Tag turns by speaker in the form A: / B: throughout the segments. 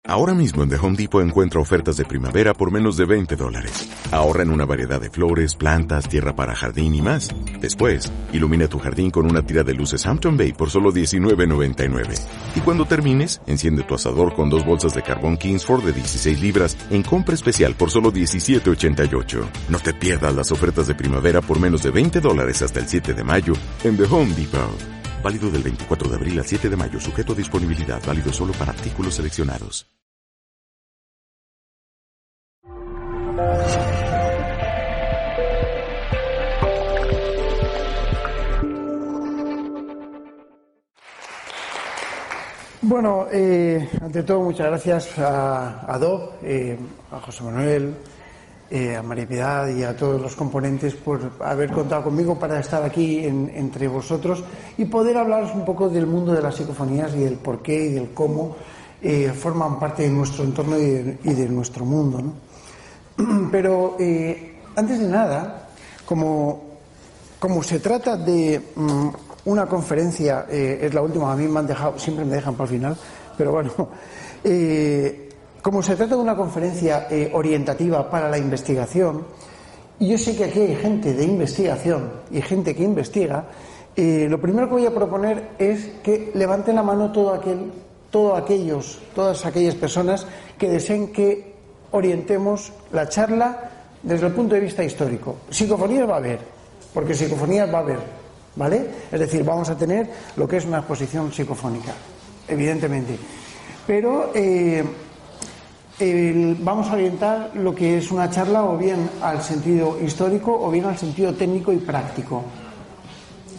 A: Ahora mismo en The Home Depot encuentra ofertas de primavera por menos de $20. Ahorra en una variedad de flores, plantas, tierra para jardín y más. Después, ilumina tu jardín con una tira de luces Hampton Bay por solo $19.99. Y cuando termines, enciende tu asador con 2 bolsas de carbón Kingsford de 16 libras en compra especial por solo $17.88. No te pierdas las ofertas de primavera por menos de $20 hasta el 7 de mayo en The Home Depot. Válido del 24 de abril al 7 de mayo, sujeto a disponibilidad, válido solo para artículos seleccionados.
B: Bueno, ante todo, muchas gracias a Dob, a José Manuel, a María Piedad y a todos los componentes por haber contado conmigo para estar aquí entre vosotros y poder hablaros un poco del mundo de las psicofonías y del por qué y del cómo forman parte de nuestro entorno y de nuestro mundo, ¿no? Pero antes de nada, como se trata de una conferencia, es la última, a mí me han dejado, siempre me dejan para el final, pero bueno, como se trata de una conferencia orientativa para la investigación, y yo sé que aquí hay gente de investigación y gente que investiga, lo primero que voy a proponer es que levanten la mano todas aquellas personas que deseen que orientemos la charla desde el punto de vista histórico. Psicofonías va a haber, porque psicofonías va a haber, ¿vale? Es decir, vamos a tener lo que es una exposición psicofónica, evidentemente. Pero vamos a orientar lo que es una charla o bien al sentido histórico o bien al sentido técnico y práctico.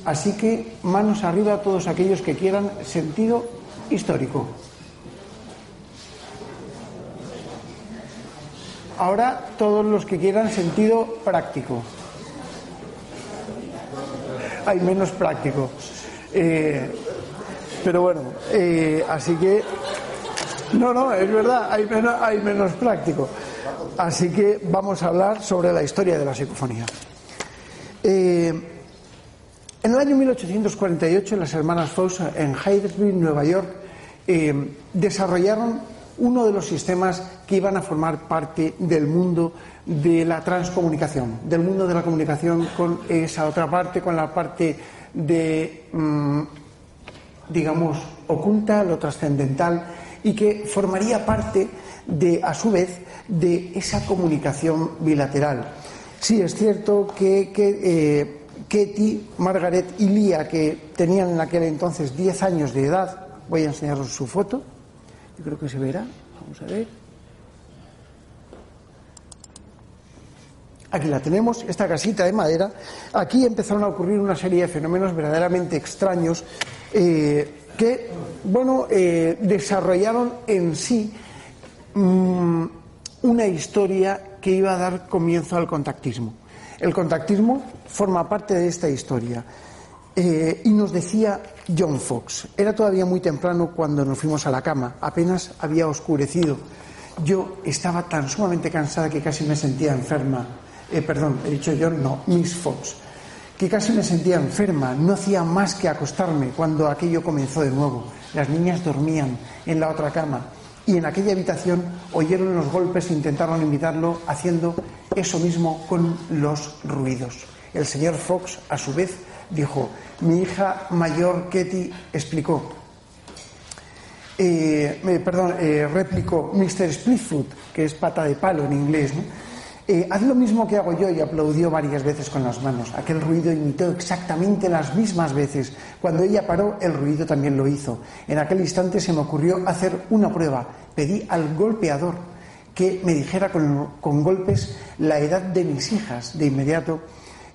B: Así que manos arriba todos aquellos que quieran sentido histórico. Ahora todos los que quieran sentido práctico. Hay menos práctico. Pero bueno, así que... No, es verdad, hay menos práctico. Así que vamos a hablar sobre la historia de la psicofonía. En el año 1848, las hermanas Fox en Heidelberg, Nueva York, desarrollaron uno de los sistemas que iban a formar parte del mundo de la transcomunicación, del mundo de la comunicación con esa otra parte, con la parte de, digamos, oculta, lo trascendental, y que formaría parte de, a su vez, de esa comunicación bilateral. Sí, es cierto que Katie, Margaret y Leah, que tenían en aquel entonces 10 años de edad, voy a enseñaros su foto, yo creo que se verá, vamos a ver. Aquí la tenemos, esta casita de madera. Aquí empezaron a ocurrir una serie de fenómenos verdaderamente extraños que, bueno, desarrollaron en sí una historia que iba a dar comienzo al contactismo. El contactismo forma parte de esta historia. Y nos decía John Fox, era todavía muy temprano cuando nos fuimos a la cama, apenas había oscurecido. Yo estaba tan sumamente cansada que casi me sentía enferma. He dicho John, no, Miss Fox, que casi me sentía enferma, no hacía más que acostarme cuando aquello comenzó de nuevo. Las niñas dormían en la otra cama y en aquella habitación oyeron los golpes e intentaron imitarlo haciendo eso mismo con los ruidos. El señor Fox, a su vez, dijo, mi hija mayor Katie replicó Mr. Splitfoot, que es pata de palo en inglés, ¿no? Haz lo mismo que hago yo, y aplaudió varias veces con las manos. Aquel ruido imitó exactamente las mismas veces. Cuando ella paró, el ruido también lo hizo. En aquel instante se me ocurrió hacer una prueba. Pedí al golpeador que me dijera con golpes la edad de mis hijas. De inmediato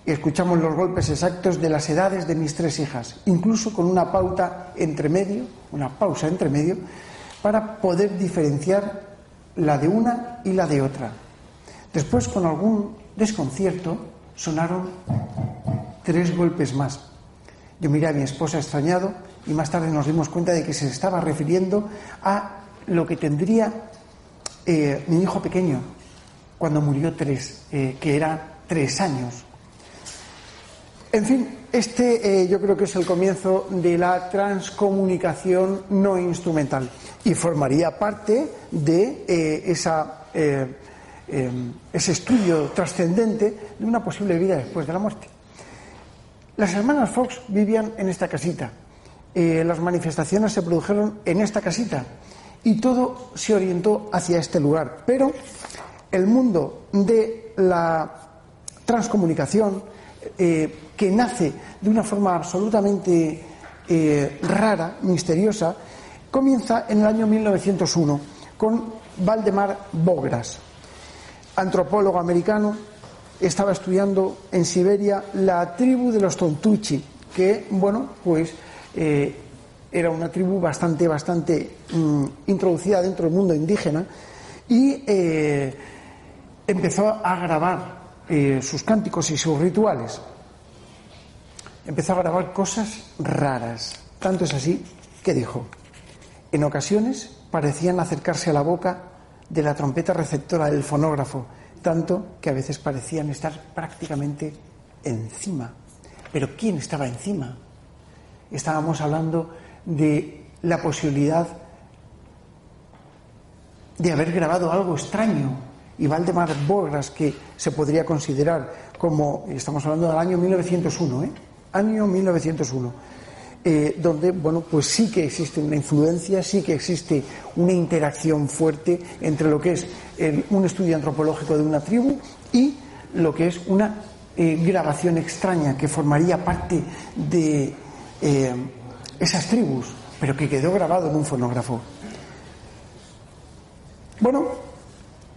B: escuchamos los golpes exactos de las edades de mis 3 hijas, incluso con una pausa entre medio, para poder diferenciar la de una y la de otra. Después, con algún desconcierto, sonaron 3 golpes más. Yo miré a mi esposa extrañado y más tarde nos dimos cuenta de que se estaba refiriendo a lo que tendría mi hijo pequeño cuando murió que era 3 años. En fin, yo creo que es el comienzo de la transcomunicación no instrumental y formaría parte de ese estudio trascendente de una posible vida después de la muerte. Las hermanas Fox vivían en esta casita. Las manifestaciones se produjeron en esta casita y todo se orientó hacia este lugar. Pero el mundo de la transcomunicación, que nace de una forma absolutamente rara, misteriosa, comienza en el año 1901 con Valdemar Bogras, antropólogo americano. Estaba estudiando en Siberia la tribu de los Tontuchi, que, bueno, pues era una tribu bastante introducida dentro del mundo indígena, y empezó a grabar sus cánticos y sus rituales. Empezó a grabar cosas raras. Tanto es así que dijo: en ocasiones parecían acercarse a la boca de la trompeta receptora del fonógrafo, tanto que a veces parecían estar prácticamente encima. ¿Pero quién estaba encima? Estábamos hablando de la posibilidad de haber grabado algo extraño. Y Valdemar Bogras, que se podría considerar como, estamos hablando del año 1901, año 1901, donde, bueno, pues sí que existe una influencia, sí que existe una interacción fuerte entre lo que es un estudio antropológico de una tribu y lo que es una grabación extraña que formaría parte de esas tribus, pero que quedó grabado en un fonógrafo. Bueno,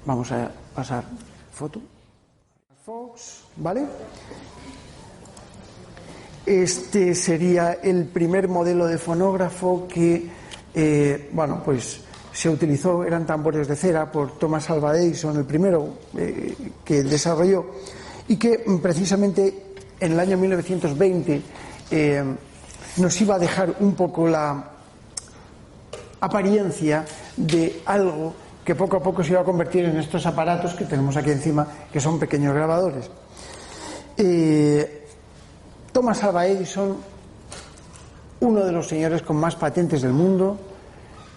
B: vamos a pasar foto. Fox, ¿vale? Este sería el primer modelo de fonógrafo que, bueno, pues se utilizó. Eran tambores de cera por Thomas Alva Edison, el primero que desarrolló, y que precisamente en el año 1920 nos iba a dejar un poco la apariencia de algo que poco a poco se iba a convertir en estos aparatos que tenemos aquí encima, que son pequeños grabadores. Thomas Alva Edison, uno de los señores con más patentes del mundo,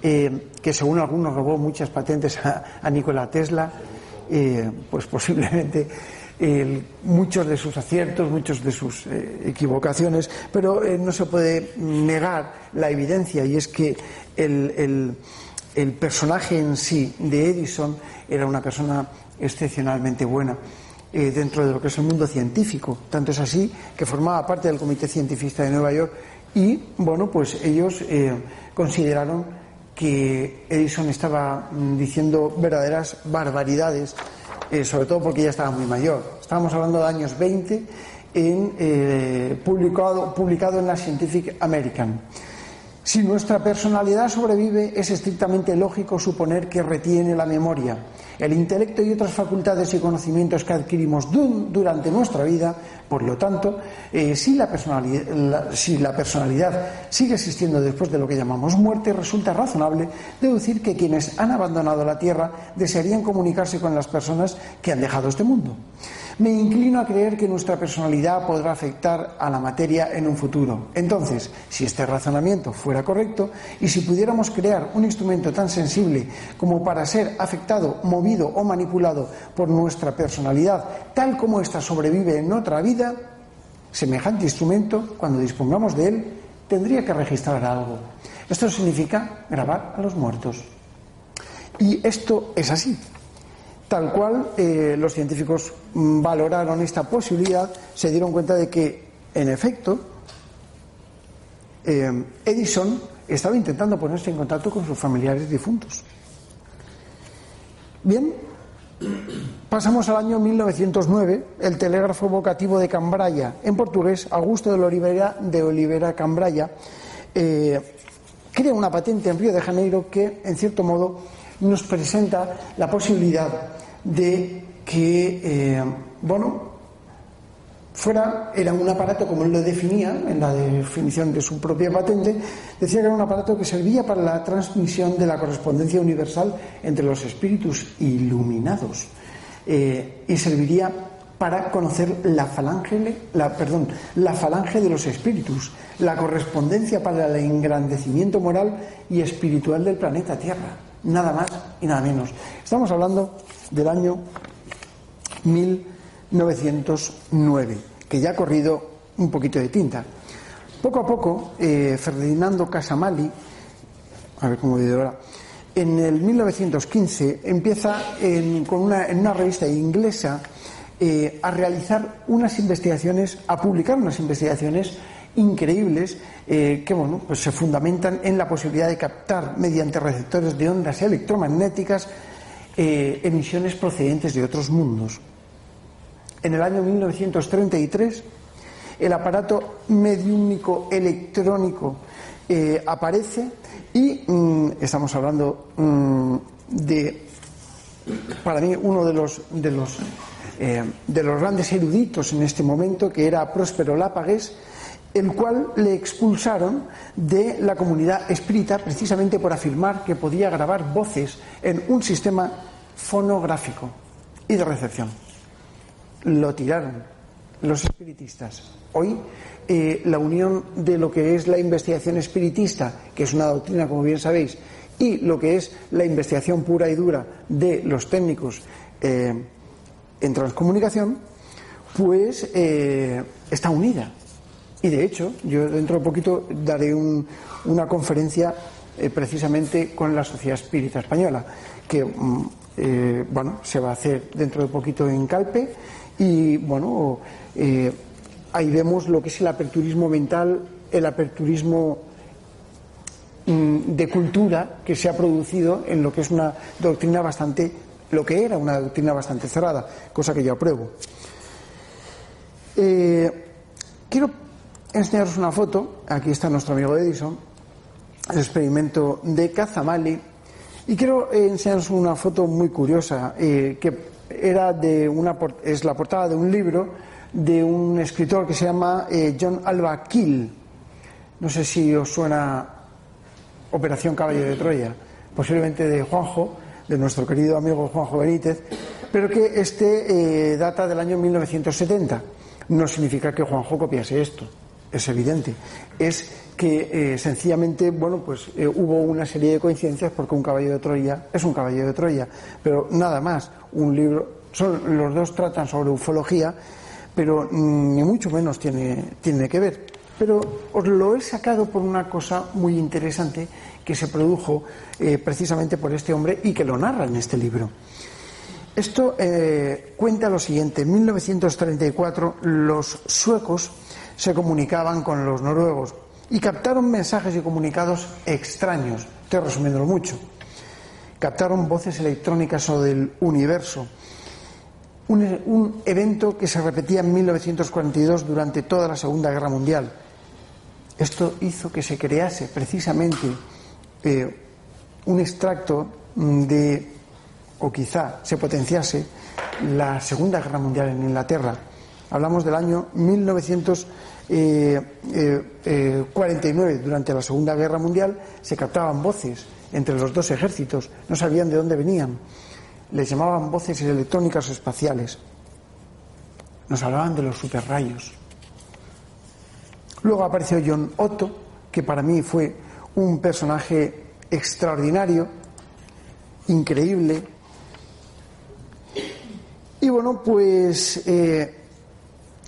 B: que según algunos robó muchas patentes a Nikola Tesla, pues posiblemente muchos de sus aciertos, muchos de sus equivocaciones, pero no se puede negar la evidencia, y es que el personaje en sí de Edison era una persona excepcionalmente buena dentro de lo que es el mundo científico. Tanto es así que formaba parte del Comité Científico de Nueva York, y bueno, pues ellos consideraron que Edison estaba diciendo verdaderas barbaridades, sobre todo porque ya estaba muy mayor. Estábamos hablando de años 20, publicado en la Scientific American. Si nuestra personalidad sobrevive, es estrictamente lógico suponer que retiene la memoria, el intelecto y otras facultades y conocimientos que adquirimos durante nuestra vida. Por lo tanto, si la personalidad sigue existiendo después de lo que llamamos muerte, resulta razonable deducir que quienes han abandonado la Tierra desearían comunicarse con las personas que han dejado este mundo. Me inclino a creer que nuestra personalidad podrá afectar a la materia en un futuro. Entonces, si este razonamiento fuera correcto, y si pudiéramos crear un instrumento tan sensible como para ser afectado, movido o manipulado por nuestra personalidad, tal como ésta sobrevive en otra vida, semejante instrumento, cuando dispongamos de él, tendría que registrar algo. Esto significa grabar a los muertos. Y esto es así. Tal cual, los científicos valoraron esta posibilidad, se dieron cuenta de que, en efecto, Edison estaba intentando ponerse en contacto con sus familiares difuntos. Bien, pasamos al año 1909, el telégrafo vocativo de Cambraya, en portugués, Augusto de Oliveira Cambraya, crea una patente en Río de Janeiro que, en cierto modo, nos presenta la posibilidad de que, era un aparato, como él lo definía en la definición de su propia patente, decía que era un aparato que servía para la transmisión de la correspondencia universal entre los espíritus iluminados, y serviría para conocer la falange de los espíritus, la correspondencia para el engrandecimiento moral y espiritual del planeta Tierra, nada más y nada menos. Estamos hablando del año 1909, que ya ha corrido un poquito de tinta. Poco a poco, Ferdinando Casamali, a ver cómo digo ahora, en el 1915 empieza en una revista inglesa a realizar unas investigaciones, a publicar unas investigaciones increíbles que pues se fundamentan en la posibilidad de captar mediante receptores de ondas electromagnéticas emisiones procedentes de otros mundos. En el año 1933 el aparato mediúmnico electrónico aparece y estamos hablando de, para mí, uno de los grandes eruditos en este momento, que era Próspero Lápagues, el cual le expulsaron de la comunidad espírita precisamente por afirmar que podía grabar voces en un sistema fonográfico y de recepción. Lo tiraron los espiritistas. Hoy la unión de lo que es la investigación espiritista, que es una doctrina, como bien sabéis, y lo que es la investigación pura y dura de los técnicos en transcomunicación, pues está unida. Y de hecho, yo dentro de poquito daré una conferencia precisamente con la Sociedad Espírita Española, que se va a hacer dentro de poquito en Calpe, y ahí vemos lo que es el aperturismo mental, el aperturismo de cultura que se ha producido en lo que es una doctrina era una doctrina bastante cerrada, cosa que yo apruebo. Quiero enseñaros una foto. Aquí está nuestro amigo Edison, el experimento de Casamali, y quiero enseñaros una foto muy curiosa que es la portada de un libro de un escritor que se llama John Alva Keel. No sé si os suena Operación Caballo de Troya, posiblemente de Juanjo, de nuestro querido amigo Juanjo Benítez, pero que data del año 1970. No significa que Juanjo copiase esto, es evidente. Es que sencillamente, hubo una serie de coincidencias, porque un caballo de Troya es un caballo de Troya, pero nada más. Un libro, los dos tratan sobre ufología, pero ni mucho menos tiene que ver. Pero os lo he sacado por una cosa muy interesante que se produjo precisamente por este hombre y que lo narra en este libro. Esto cuenta lo siguiente: en 1934 los suecos se comunicaban con los noruegos y captaron mensajes y comunicados extraños. Estoy resumiéndolo mucho. Captaron voces electrónicas sobre el universo. Un evento que se repetía en 1942 durante toda la Segunda Guerra Mundial. Esto hizo que se crease precisamente un extracto o quizá se potenciase la Segunda Guerra Mundial en Inglaterra. Hablamos del año 1949. Durante la Segunda Guerra Mundial se captaban voces entre los dos ejércitos, no sabían de dónde venían. Les llamaban voces electrónicas o espaciales. Nos hablaban de los superrayos. Luego apareció John Otto, que para mí fue un personaje extraordinario, increíble. Y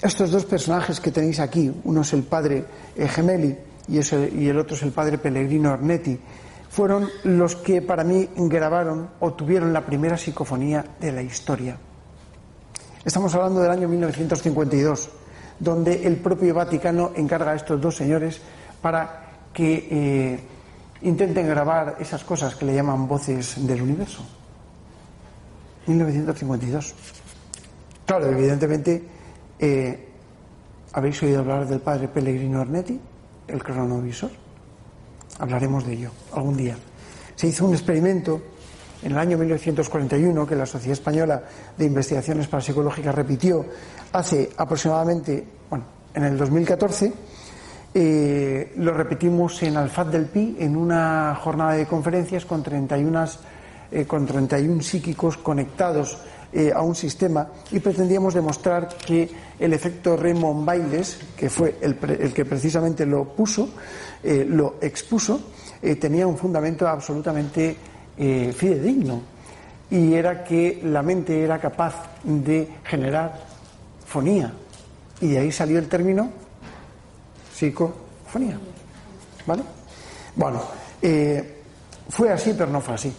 B: estos dos personajes que tenéis aquí, uno es el padre Gemelli y el otro es el padre Pellegrino Ornetti, fueron los que para mí grabaron o tuvieron la primera psicofonía de la historia. Estamos hablando del año 1952, donde el propio Vaticano encarga a estos dos señores para que intenten grabar esas cosas que le llaman voces del universo. 1952. Claro, evidentemente, ¿habéis oído hablar del padre Pellegrino Ornetti, el cronovisor? Hablaremos de ello algún día. Se hizo un experimento en el año 1941 que la Sociedad Española de Investigaciones Parapsicológicas repitió hace aproximadamente, en el 2014. Lo repetimos en Alfaz del Pi en una jornada de conferencias con 31 psíquicos conectados a un sistema y pretendíamos demostrar que el efecto Raymond Bayles, que fue el que precisamente lo expuso, tenía un fundamento absolutamente fidedigno, y era que la mente era capaz de generar fonía, y de ahí salió el término psicofonía, ¿vale? Bueno, fue así, pero no fue así,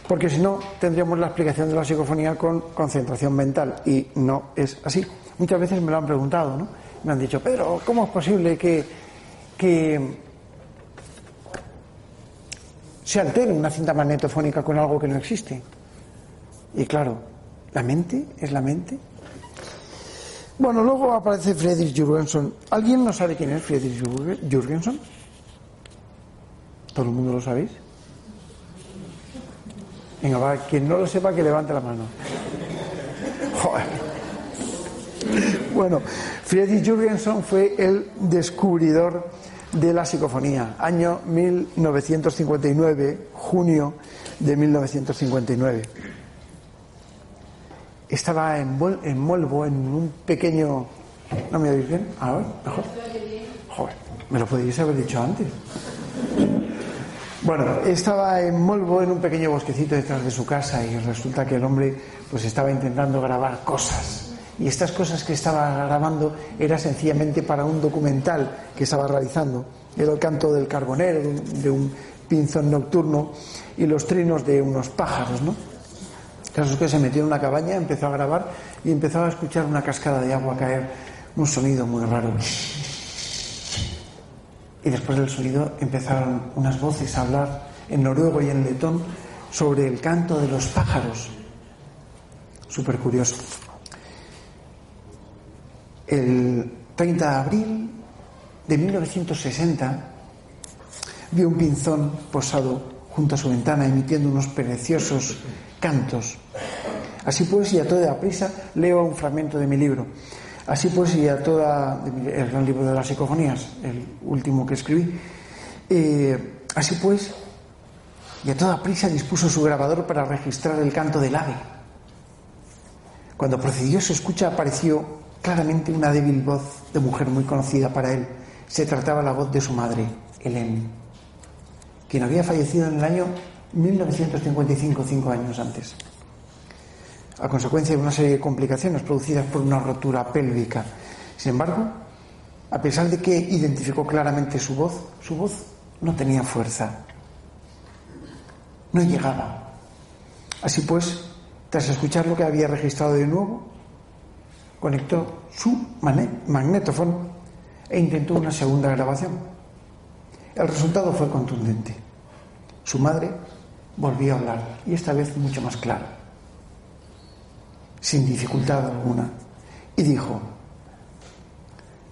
B: porque si no tendríamos la explicación de la psicofonía con concentración mental, y no es así. Muchas veces me lo han preguntado, ¿no? Me han dicho: Pedro, ¿cómo es posible que se altere una cinta magnetofónica con algo que no existe? Y claro, la mente es la mente. Bueno, luego aparece Friedrich Jürgenson. ¿Alguien no sabe quién es Friedrich Jürgenson? ¿Todo el mundo lo sabéis? Venga, va, quien no lo sepa que levante la mano. Joder. Bueno, Friedrich Jürgenson fue el descubridor de la psicofonía, año 1959, junio de 1959. Estaba envuelvo en un pequeño... ¿No me oís bien? A ver, mejor. Joder, me lo podéis haber dicho antes. Bueno, estaba envuelvo en un pequeño bosquecito detrás de su casa, y resulta que el hombre pues estaba intentando grabar cosas. Y estas cosas que estaba grabando era sencillamente para un documental que estaba realizando. Era el canto del carbonero, de un pinzón nocturno, y los trinos de unos pájaros, ¿no? El caso es que se metió en una cabaña, empezó a grabar y empezó a escuchar una cascada de agua caer, un sonido muy raro. Y después del sonido empezaron unas voces a hablar en noruego y en letón sobre el canto de los pájaros. Súper curioso. El 30 de abril de 1960 vio un pinzón posado junto a su ventana emitiendo unos preciosos cantos. Así pues, y a toda prisa, leo un fragmento de mi libro. Así pues, y a toda... el gran libro de las psicofonías, el último que escribí. Así pues, y a toda prisa dispuso su grabador para registrar el canto del ave. Cuando procedió su escucha apareció claramente una débil voz de mujer muy conocida para él. Se trataba la voz de su madre, Hélène, quien había fallecido en el año 1955, 5 años antes, a consecuencia de una serie de complicaciones producidas por una rotura pélvica. Sin embargo, a pesar de que identificó claramente su voz no tenía fuerza, no llegaba. Así pues, tras escuchar lo que había registrado de nuevo, conectó su magnetófono e intentó una segunda grabación. El resultado fue contundente. Su madre volvió a hablar, y esta vez mucho más claro, sin dificultad alguna, y dijo: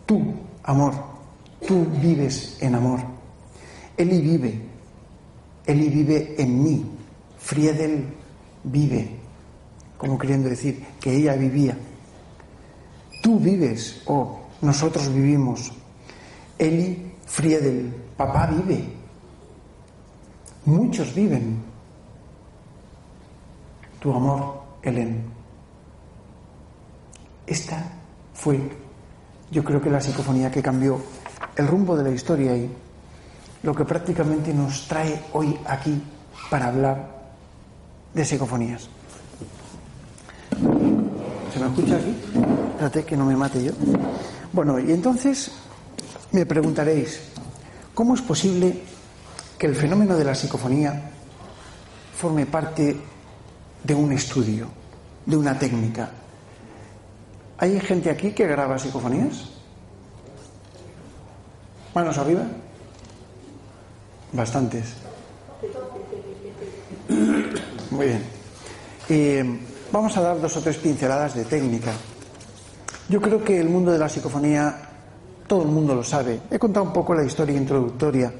B: tú, amor, tú vives en amor. Eli vive en mí. Friedel vive, como queriendo decir que ella vivía. Tú vives, nosotros vivimos. Eli, Friedel, papá vive. Muchos viven. Tu amor, Hélène. Esta fue, yo creo que la psicofonía que cambió el rumbo de la historia y lo que prácticamente nos trae hoy aquí para hablar de psicofonías. ¿Se me escucha aquí? Espérate que no me mate yo. Bueno, y entonces me preguntaréis, ¿cómo es posible que el fenómeno de la psicofonía forme parte de un estudio, de una técnica? ¿Hay gente aquí que graba psicofonías? ¿Manos arriba? Bastantes. Muy bien. Vamos a dar 2 o 3 pinceladas de técnica. Yo creo que el mundo de la psicofonía, todo el mundo lo sabe. He contado un poco la historia introductoria,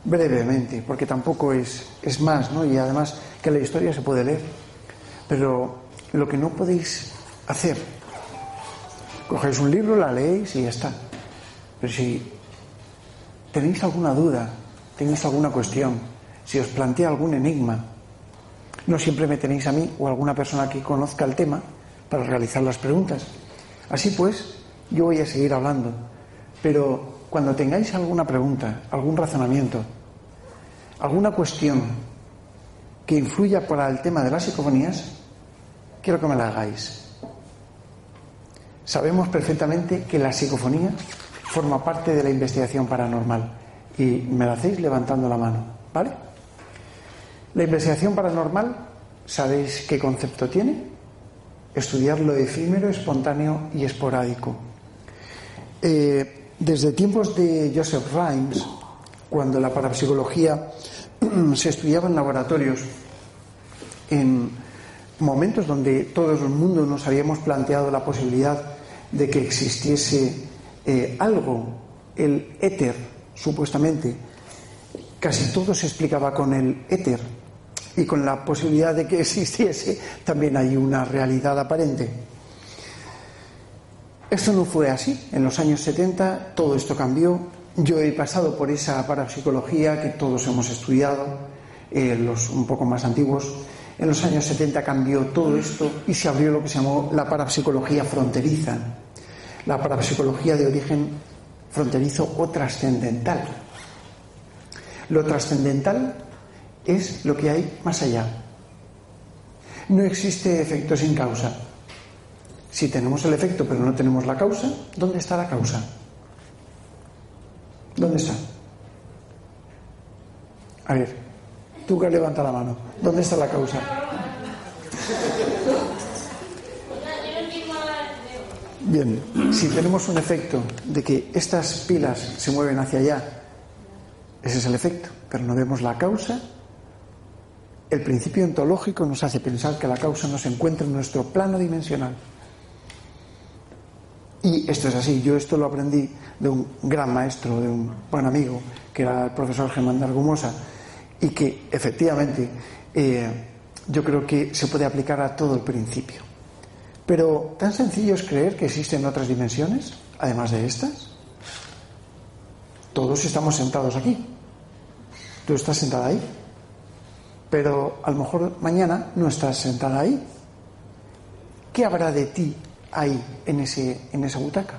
B: brevemente, porque tampoco es más, ¿no? Y además que la historia se puede leer. Pero lo que no podéis hacer, cogéis un libro, la leéis y ya está. Pero si tenéis alguna duda, tenéis alguna cuestión, si os plantea algún enigma, No siempre me tenéis a mí o a alguna persona que conozca el tema para realizar las preguntas. Así pues, yo voy a seguir hablando, pero cuando tengáis alguna pregunta, algún razonamiento, alguna cuestión que influya para el tema de las psicofonías, quiero que me la hagáis. Sabemos perfectamente que la psicofonía forma parte de la investigación paranormal y me la hacéis levantando la mano, ¿vale? La investigación paranormal, ¿sabéis qué concepto tiene? Estudiar lo efímero, espontáneo y esporádico. Desde tiempos de Joseph Rhimes, cuando la parapsicología se estudiaba en laboratorios, en momentos donde todo el mundo nos habíamos planteado la posibilidad de que existiese algo, el éter, supuestamente, casi todo se explicaba con el éter, y con la posibilidad de que existiese también hay una realidad aparente. Esto no fue así. En los años 70 todo esto cambió. Yo he pasado por esa parapsicología que todos hemos estudiado, los un poco más antiguos. En los años 70 cambió todo esto y se abrió lo que se llamó la parapsicología fronteriza, la parapsicología de origen fronterizo o trascendental. Lo trascendental es lo que hay más allá. No existe efecto sin causa. Si tenemos el efecto pero no tenemos la causa, ¿dónde está la causa? ¿Dónde está? A ver, tú que levanta la mano. ¿Dónde está la causa? Bien, si tenemos un efecto de que estas pilas se mueven hacia allá, ese es el efecto, pero no vemos la causa. El principio ontológico nos hace pensar que la causa no se encuentra en nuestro plano dimensional. Y esto es así. Yo esto lo aprendí de un gran maestro, de un buen amigo, que era el profesor Germán de Argumosa, y que efectivamente yo creo que se puede aplicar a todo el principio. Pero ¿tan sencillo es creer que existen otras dimensiones, además de estas? Todos estamos sentados aquí. Tú estás sentada ahí. Pero a lo mejor mañana no estás sentada ahí. ¿Qué habrá de ti ahí, en esa butaca?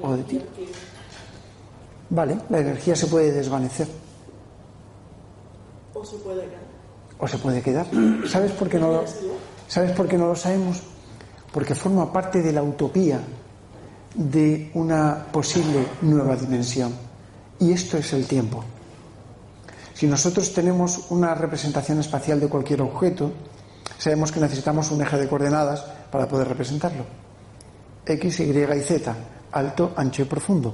B: ¿O de ti? Vale, la energía se puede desvanecer.
C: O se puede quedar.
B: O se puede quedar. ¿Sabes por qué no lo sabemos? Porque forma parte de la utopía de una posible nueva dimensión. Y esto es el tiempo. Si nosotros tenemos una representación espacial de cualquier objeto, sabemos que necesitamos un eje de coordenadas para poder representarlo. X, Y y Z, alto, ancho y profundo.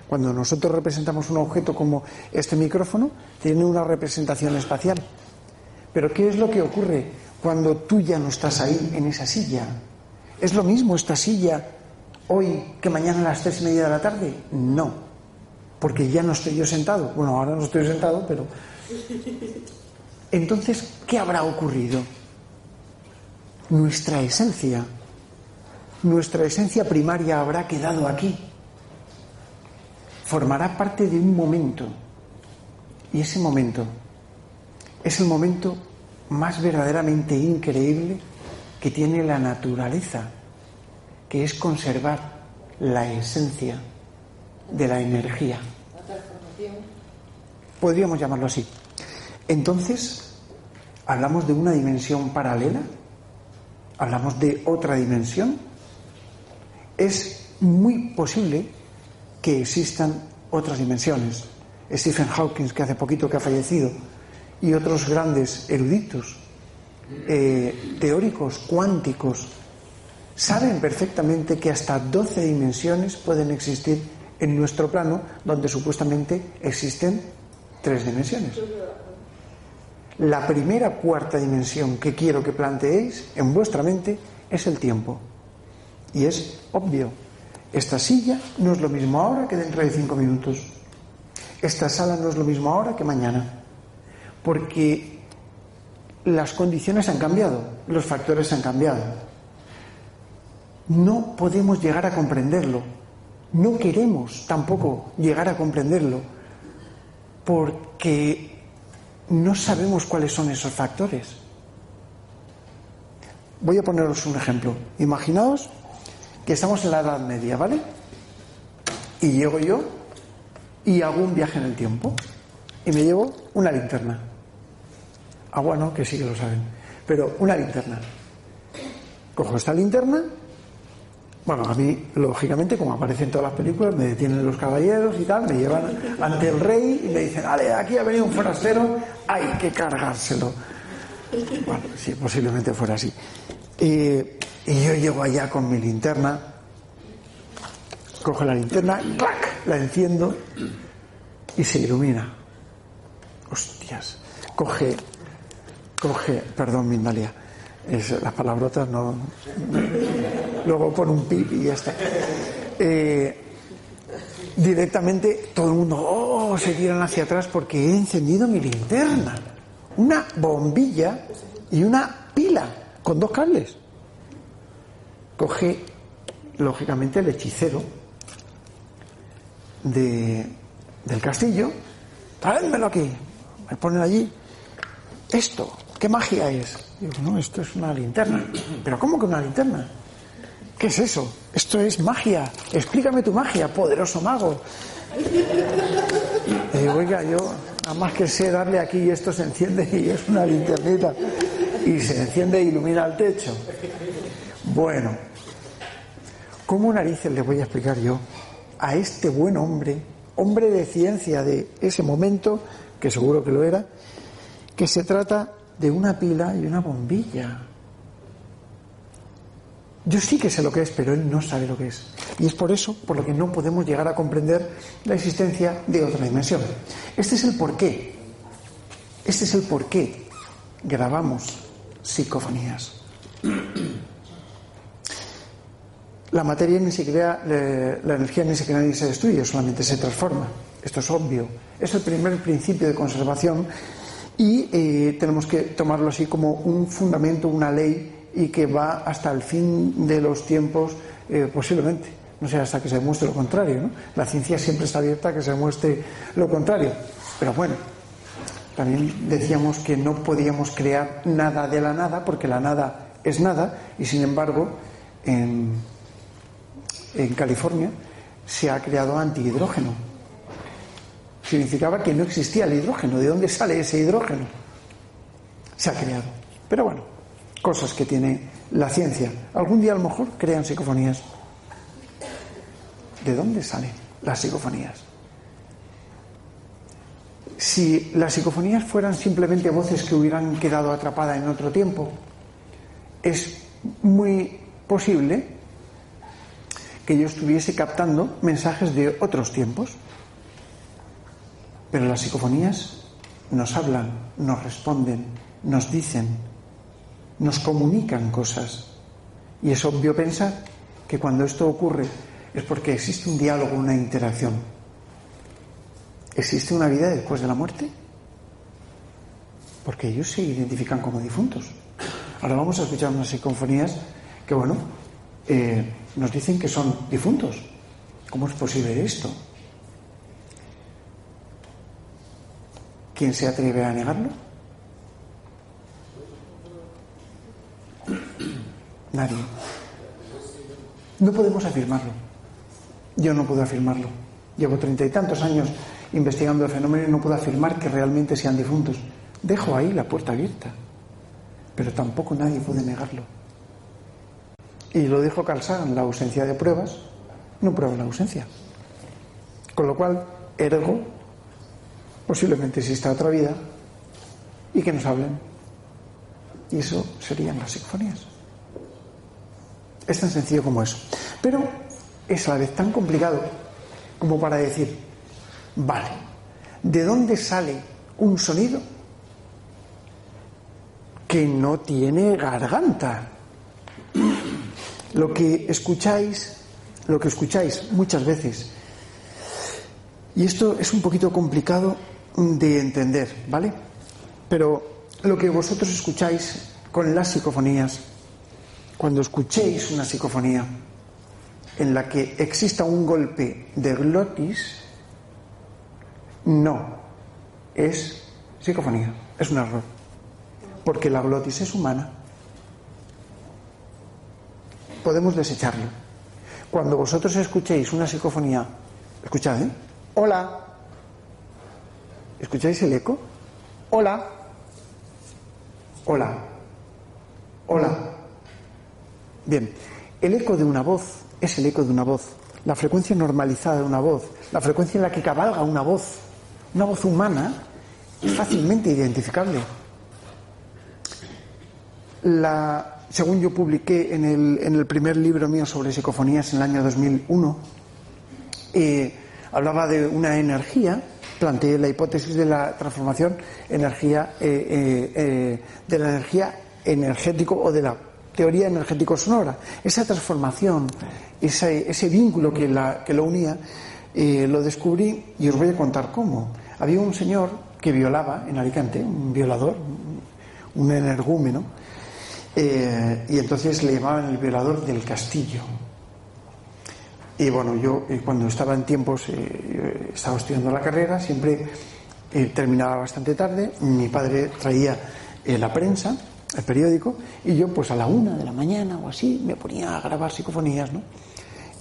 B: Cuando nosotros representamos un objeto como este micrófono, tiene una representación espacial. Pero ¿qué es lo que ocurre cuando tú ya no estás ahí, en esa silla? ¿Es lo mismo esta silla hoy que mañana a las 3:30 de la tarde? No. Porque ya no estoy yo sentado. Bueno, ahora no estoy sentado, pero... Entonces, ¿qué habrá ocurrido? Nuestra esencia primaria habrá quedado aquí. Formará parte de un momento. Y ese momento es el momento más verdaderamente increíble que tiene la naturaleza, que es conservar la esencia de la energía. Podríamos llamarlo así. Entonces, ¿hablamos de una dimensión paralela? ¿Hablamos de otra dimensión? Es muy posible que existan otras dimensiones. Stephen Hawking, que hace poquito que ha fallecido, y otros grandes eruditos, teóricos cuánticos, saben perfectamente que hasta 12 dimensiones pueden existir en nuestro plano, donde supuestamente existen 3 dimensiones. La primera cuarta dimensión que quiero que planteéis en vuestra mente es el tiempo. Y es obvio. Esta silla no es lo mismo ahora que dentro de 5 minutos. Esta sala no es lo mismo ahora que mañana. Porque las condiciones han cambiado, los factores han cambiado. No podemos llegar a comprenderlo. No queremos tampoco llegar a comprenderlo, porque no sabemos cuáles son esos factores. voy a poneros un ejemplo. Imaginaos que estamos en la Edad Media, ¿vale? Y llego yo y hago un viaje en el tiempo y me llevo una linterna. Agua no, que sí que lo saben, pero una linterna. Cojo esta linterna. Bueno, a mí, lógicamente, como aparece en todas las películas, me detienen los caballeros y tal, me llevan ante el rey y me dicen, vale, aquí ha venido un forastero, hay que cargárselo. Bueno, sí, posiblemente fuera así. Y yo llego allá con mi linterna, cojo la linterna, ¡clac!, la enciendo y se ilumina. Hostias. Coge, perdón, Mindalia. Las palabrotas no. Luego pone un pip y ya está. Directamente todo el mundo se tiran hacia atrás porque he encendido mi linterna. Una bombilla y una pila con 2 cables. Coge, lógicamente, el hechicero del castillo. Traédmelo aquí. Me ponen allí. Esto, ¿qué magia es? Digo, no, esto es una linterna. ¿Pero cómo que una linterna? ¿Qué es eso? Esto es magia. Explícame tu magia, poderoso mago. Y digo, oiga, yo nada más que sé darle aquí y esto se enciende y es una linternita. Y se enciende e ilumina el techo. Bueno, ¿cómo narices le voy a explicar yo a este buen hombre de ciencia de ese momento, que seguro que lo era, que se trata de una pila y una bombilla? Yo sí que sé lo que es, pero él no sabe lo que es. Y es por eso por lo que no podemos llegar a comprender la existencia de otra dimensión. Este es el porqué. Este es el porqué grabamos psicofonías. La materia ni se crea, la energía ni se crea ni se destruye, solamente se transforma. Esto es obvio. Es el primer principio de conservación y tenemos que tomarlo así como un fundamento, una ley, y que va hasta el fin de los tiempos, posiblemente. No sé, hasta que se demuestre lo contrario, ¿no? La ciencia siempre está abierta a que se demuestre lo contrario. Pero bueno, también decíamos que no podíamos crear nada de la nada, porque la nada es nada, y sin embargo, en California se ha creado antihidrógeno. Significaba que no existía el hidrógeno. ¿De dónde sale ese hidrógeno? Se ha creado. Pero bueno, cosas que tiene la ciencia. Algún día a lo mejor crean psicofonías. ¿De dónde salen las psicofonías? Si las psicofonías fueran simplemente voces que hubieran quedado atrapadas en otro tiempo, es muy posible que yo estuviese captando mensajes de otros tiempos. Pero las psicofonías nos hablan, nos responden, nos dicen, nos comunican cosas. Y es obvio pensar que cuando esto ocurre es porque existe un diálogo, una interacción. ¿Existe una vida después de la muerte? Porque ellos se identifican como difuntos. Ahora vamos a escuchar unas psicofonías que, bueno, nos dicen que son difuntos. ¿Cómo es posible esto? ¿Quién se atreve a negarlo? Nadie. No podemos afirmarlo. Yo no puedo afirmarlo. Llevo 30 y tantos años investigando el fenómeno y no puedo afirmar que realmente sean difuntos. Dejo ahí la puerta abierta. Pero tampoco nadie puede negarlo. Y lo dijo Carl Sagan, la ausencia de pruebas no prueba la ausencia. Con lo cual, ergo, posiblemente exista otra vida y que nos hablen. Y eso serían las psicofonías. Es tan sencillo como eso. Pero es a la vez tan complicado como para decir, vale, ¿de dónde sale un sonido que no tiene garganta? Lo que escucháis muchas veces, y esto es un poquito complicado de entender, ¿vale? Pero lo que vosotros escucháis con las psicofonías, cuando escuchéis una psicofonía en la que exista un golpe de glotis, no es psicofonía, es un error, porque la glotis es humana. podemos desecharlo. Cuando vosotros escuchéis una psicofonía, escuchad, ¿eh? Hola. ¿Escucháis el eco? Hola. Hola. Hola. Bien, el eco de una voz es el eco de una voz. La frecuencia normalizada de una voz, la frecuencia en la que cabalga una voz humana, es fácilmente identificable. Según yo publiqué en el primer libro mío sobre psicofonías en el año 2001, hablaba de una energía, planteé la hipótesis de la transformación de la energía energético o de la teoría energético-sonora. Esa transformación, ese vínculo que lo unía, lo descubrí y os voy a contar cómo. Había un señor que violaba en Alicante, un violador, un energúmeno, y entonces le llamaban el violador del castillo. Y bueno, yo cuando estaba en tiempos, estaba estudiando la carrera, siempre terminaba bastante tarde, mi padre traía la prensa, el periódico, y yo pues a la 1 de la mañana o así me ponía a grabar psicofonías, ¿no?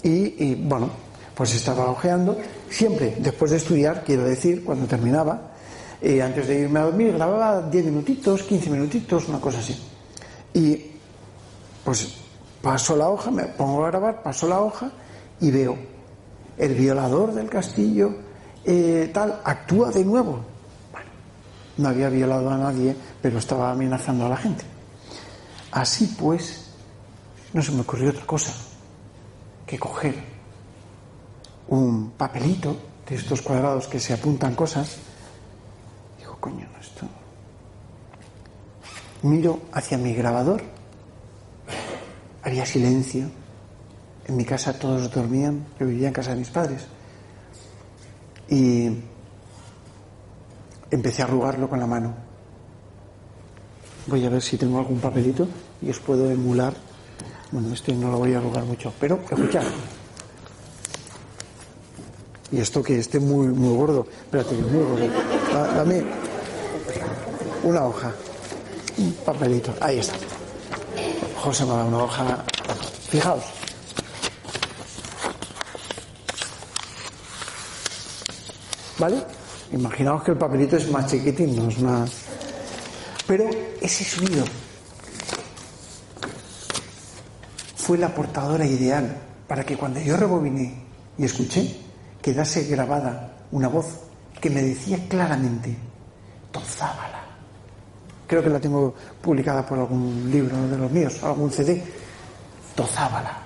B: Y bueno, pues estaba hojeando, siempre después de estudiar, quiero decir, cuando terminaba, antes de irme a dormir, grababa 10 minutitos, 15 minutitos, una cosa así. Y pues paso la hoja, me pongo a grabar, paso la hoja y veo el violador del castillo actúa de nuevo. Bueno, no había violado a nadie, pero estaba amenazando a la gente. Así pues, no se me ocurrió otra cosa que coger un papelito de estos cuadrados que se apuntan cosas. Digo, coño, esto. Miro hacia mi grabador, había silencio. En mi casa todos dormían, yo vivía en casa de mis padres. Y empecé a arrugarlo con la mano. Voy a ver si tengo algún papelito y os puedo emular. Bueno, este no lo voy a arrugar mucho, pero escuchad. Y esto que esté muy, muy gordo. Espérate, muy gordo. Dame una hoja. Un papelito. Ahí está. José me da una hoja. Fijaos. ¿Vale? Imaginaos que el papelito es más chiquitín, no es más. Pero ese sonido fue la portadora ideal para que cuando yo rebobiné y escuché, quedase grabada una voz que me decía claramente: Tozábala. Creo que la tengo publicada por algún libro de los míos, algún CD. Tozábala.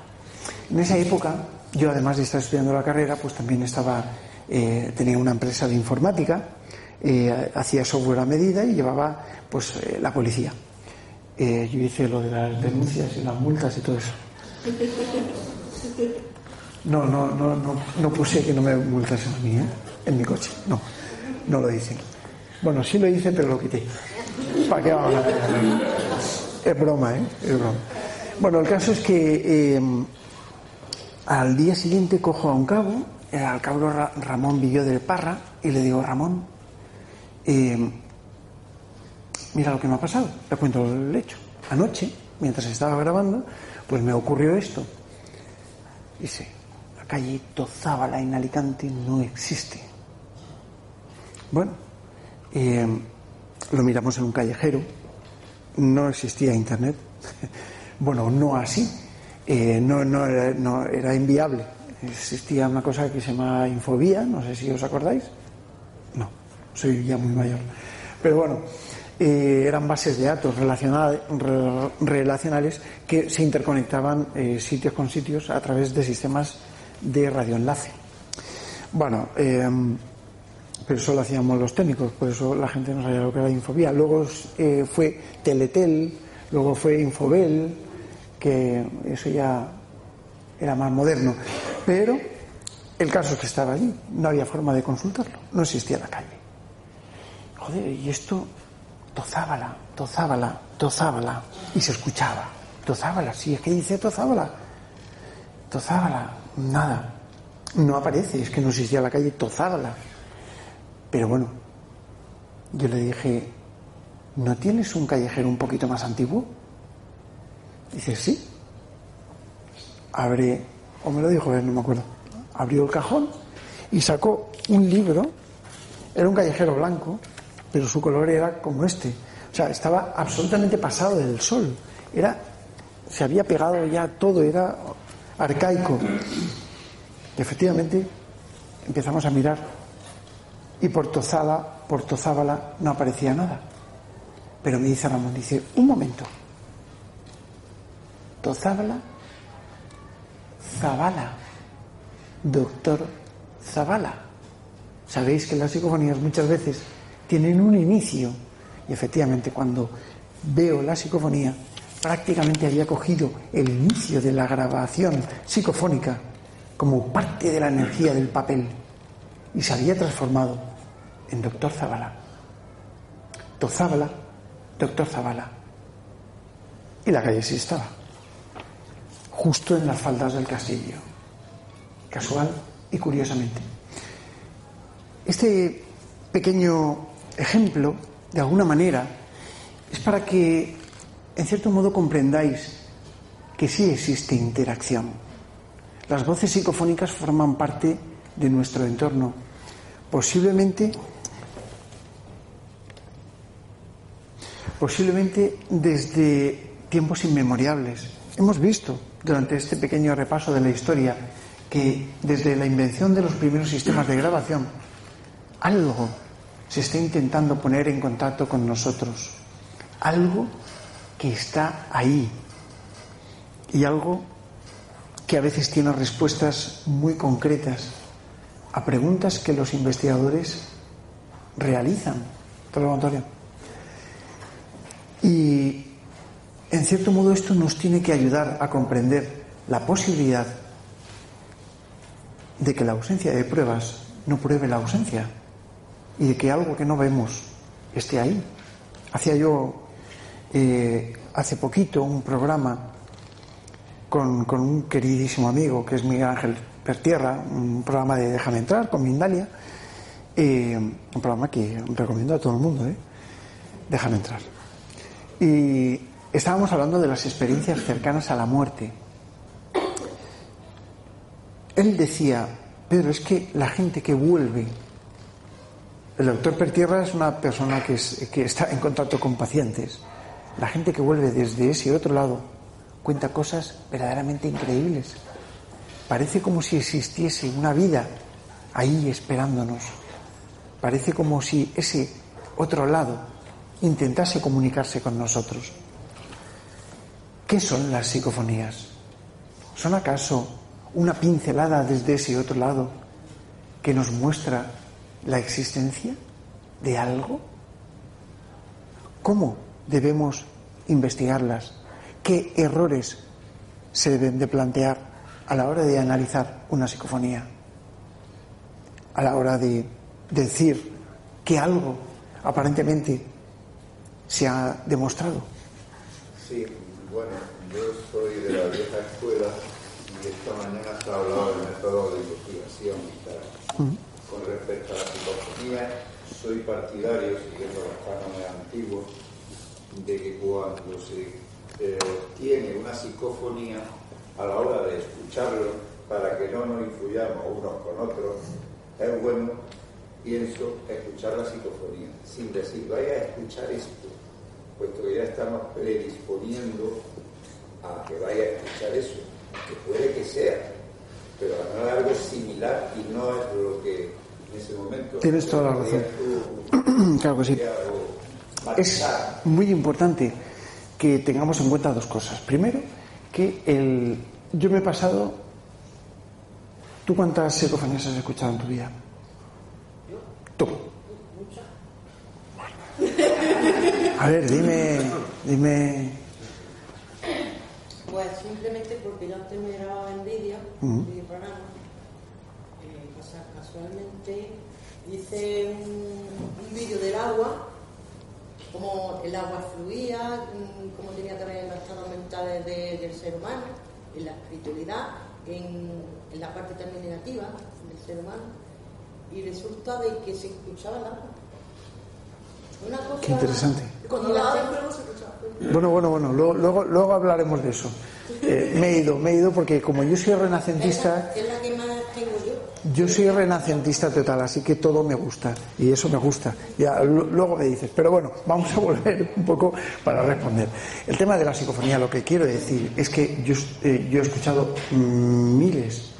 B: En esa época, yo además de estar estudiando la carrera, pues también tenía una empresa de informática, hacía software a medida y llevaba pues la policía. Yo hice lo de las denuncias y las multas y todo eso. No puse que no me multasen a mí, en mi coche. No lo hice. Bueno, sí lo hice, pero lo quité. ¿Para qué vamos a hacer? Es broma, es broma. Bueno, el caso es que al día siguiente cojo a un cabo, al cabo Ramón Villó del Parra, y le digo: Ramón, mira lo que me ha pasado. Le cuento el hecho. Anoche, mientras estaba grabando, pues me ocurrió esto. Dice: la calle Tozábala en Alicante no existe. Bueno, lo miramos en un callejero. No existía internet. Bueno, no así. No era inviable. Existía una cosa que se llama Infobía, no sé si os acordáis. No, soy ya muy mayor. Pero bueno, eran bases de datos relacionales que se interconectaban sitios con sitios a través de sistemas de radioenlace. Bueno, pero eso lo hacíamos los técnicos, por eso la gente no sabía lo que era Infobía. Luego fue Teletel, luego fue Infobel, que eso ya era más moderno. Pero el caso es que estaba allí, no había forma de consultarlo, no existía la calle. Joder, y esto, Tozábala, Tozábala, Tozábala, y se escuchaba. Tozábala, sí, es que dice Tozábala. Tozábala, nada, no aparece, es que no existía la calle Tozábala. Pero bueno, yo le dije: ¿no tienes un callejero un poquito más antiguo? Dice: sí. abre, o me lo dijo él, no me acuerdo, abrió el cajón y sacó un libro. Era un callejero blanco, pero su color era como este. O sea, estaba absolutamente pasado del sol. Se había pegado ya todo, era arcaico. Y efectivamente empezamos a mirar y por Tozábala no aparecía nada. Pero me dice Ramón, dice, un momento. Tozábala, Zabala, doctor Zabala. Sabéis que las psicofonías muchas veces tienen un inicio, y efectivamente cuando veo la psicofonía prácticamente había cogido el inicio de la grabación psicofónica como parte de la energía del papel y se había transformado en doctor Zabala. Tozábala, doctor Zabala. Y la calle sí estaba, justo en las faldas del castillo, casual y curiosamente. Este pequeño ejemplo, de alguna manera, es para que, en cierto modo, comprendáis que sí existe interacción. Las voces psicofónicas forman parte de nuestro entorno, posiblemente desde tiempos inmemorables. Hemos visto durante este pequeño repaso de la historia que desde la invención de los primeros sistemas de grabación algo se está intentando poner en contacto con nosotros, algo que está ahí y algo que a veces tiene respuestas muy concretas a preguntas que los investigadores realizan. ¿Te lo, Antonio? Y en cierto modo esto nos tiene que ayudar a comprender la posibilidad de que la ausencia de pruebas no pruebe la ausencia y de que algo que no vemos esté ahí. Hacía yo hace poquito un programa con un queridísimo amigo que es Miguel Ángel Pertierra, un programa de Déjame Entrar con Mindalia, un programa que recomiendo a todo el mundo, Déjame Entrar. Y estábamos hablando de las experiencias cercanas a la muerte. Él decía, Pedro, es que la gente que vuelve, el doctor Pertierra es una persona que está en contacto con pacientes, la gente que vuelve desde ese otro lado cuenta cosas verdaderamente increíbles. Parece como si existiese una vida ahí esperándonos. Parece como si ese otro lado intentase comunicarse con nosotros. ¿Qué son las psicofonías? ¿Son acaso una pincelada desde ese otro lado que nos muestra la existencia de algo? ¿Cómo debemos investigarlas? ¿Qué errores se deben de plantear a la hora de analizar una psicofonía? A la hora de decir que algo aparentemente se ha demostrado.
C: Sí, bueno, yo soy de la vieja escuela y esta mañana se ha hablado del método de investigación y tal. Con respecto a la psicofonía, soy partidario, siguiendo los cánones antiguos, de que cuando se obtiene una psicofonía, a la hora de escucharlo, para que no nos influyamos unos con otros, es bueno, pienso, escuchar la psicofonía, sin decir, vaya a escuchar esto, puesto que ya estamos predisponiendo a que vaya a escuchar eso, que puede que sea, pero a no es algo similar y no es lo que en ese momento...
B: Tienes toda la razón. Claro que sí. Es muy importante que tengamos en cuenta dos cosas. Primero, que yo me he pasado... ¿Tú cuántas psicofonías has escuchado en tu vida? Tú. A ver, dime...
D: Pues simplemente porque yo antes me grababa en vídeo, mi programa, casualmente hice un vídeo del agua, cómo el agua fluía, cómo tenía también los estados mentales del ser humano, en la espiritualidad, en la parte también negativa del ser humano, y resulta de que se escuchaba el agua. Una cosa,
B: qué interesante.
D: Cuando la hacía, se escuchaba.
B: Bueno, luego hablaremos de eso. Me he ido porque como yo soy renacentista,
D: es la que más tengo yo.
B: Yo soy renacentista total, así que todo me gusta, y eso me gusta. Ya luego me dices, pero bueno, vamos a volver un poco para responder. El tema de la psicofonía, lo que quiero decir es que yo he escuchado miles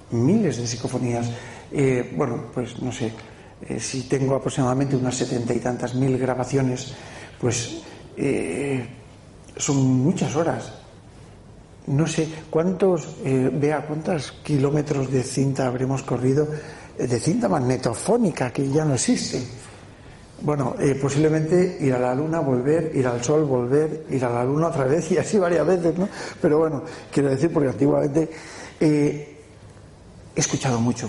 B: de psicofonías. Bueno, pues no sé, si tengo aproximadamente unas 70 y tantas mil grabaciones, pues son muchas horas. No sé cuántos kilómetros de cinta habremos corrido, de cinta magnetofónica, que ya no existe. Bueno, posiblemente ir a la luna, volver, ir al sol, volver, ir a la luna otra vez y así varias veces, ¿no? Pero bueno, quiero decir, porque antiguamente he escuchado mucho.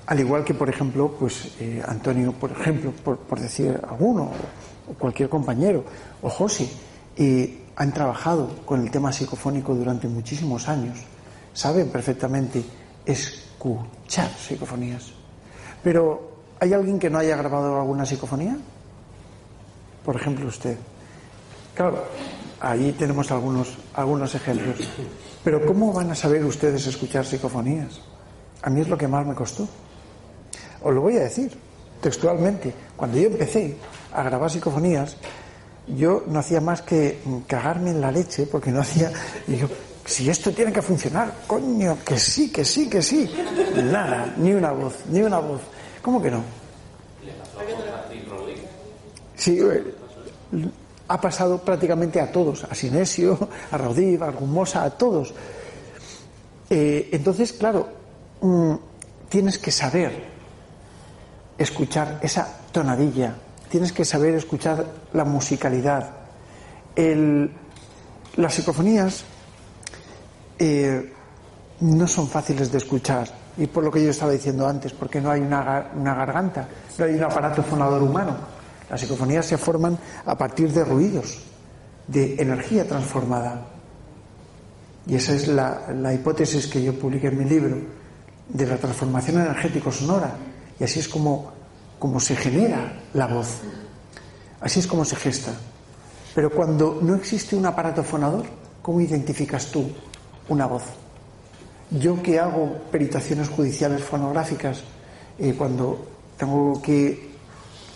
B: Al igual que, por ejemplo, pues Antonio, por ejemplo, por decir alguno, o cualquier compañero, o José, han trabajado con el tema psicofónico durante muchísimos años, saben perfectamente escuchar psicofonías. Pero ¿hay alguien que no haya grabado alguna psicofonía? Por ejemplo, usted. Claro, ahí tenemos algunos ejemplos. Pero ¿cómo van a saber ustedes escuchar psicofonías? A mí es lo que más me costó. Os lo voy a decir textualmente. Cuando yo empecé a grabar psicofonías, yo no hacía más que cagarme en la leche, porque no hacía... Y yo, si esto tiene que funcionar, coño, que sí. Nada, ni una voz. ¿Cómo que no? Sí, ha pasado prácticamente a todos, a Sinesio, a Raudiv, a Argumosa, a todos. Entonces, claro, tienes que saber escuchar esa tonadilla, tienes que saber escuchar la musicalidad. Las psicofonías no son fáciles de escuchar, y por lo que yo estaba diciendo antes, porque no hay una garganta, no hay un aparato fonador humano. Las psicofonías se forman a partir de ruidos, de energía transformada. Y esa es la hipótesis que yo publiqué en mi libro, de la transformación energético-sonora. Y así es como se genera la voz. Así es como se gesta. Pero cuando no existe un aparato fonador, ¿cómo identificas tú una voz? Yo que hago peritaciones judiciales fonográficas, cuando tengo que,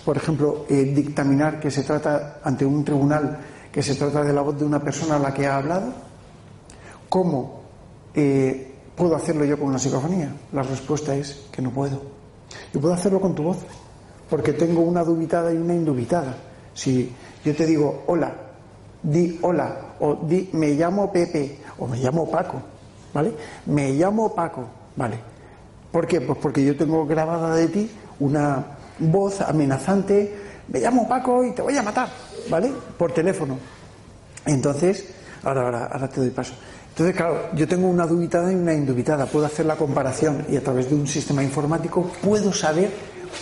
B: por ejemplo, dictaminar que se trata ante un tribunal, que se trata de la voz de una persona a la que ha hablado, ¿cómo puedo hacerlo yo con una psicofonía? La respuesta es que no puedo. Yo puedo hacerlo con tu voz, porque tengo una dubitada y una indubitada. Si yo te digo hola, di hola, o di me llamo Pepe, o me llamo Paco, ¿vale? Me llamo Paco, ¿vale? ¿Por qué? Pues porque yo tengo grabada de ti una voz amenazante, me llamo Paco y te voy a matar, ¿vale? Por teléfono. Entonces, ahora te doy paso. Entonces, claro, yo tengo una dubitada y una indubitada, puedo hacer la comparación y a través de un sistema informático puedo saber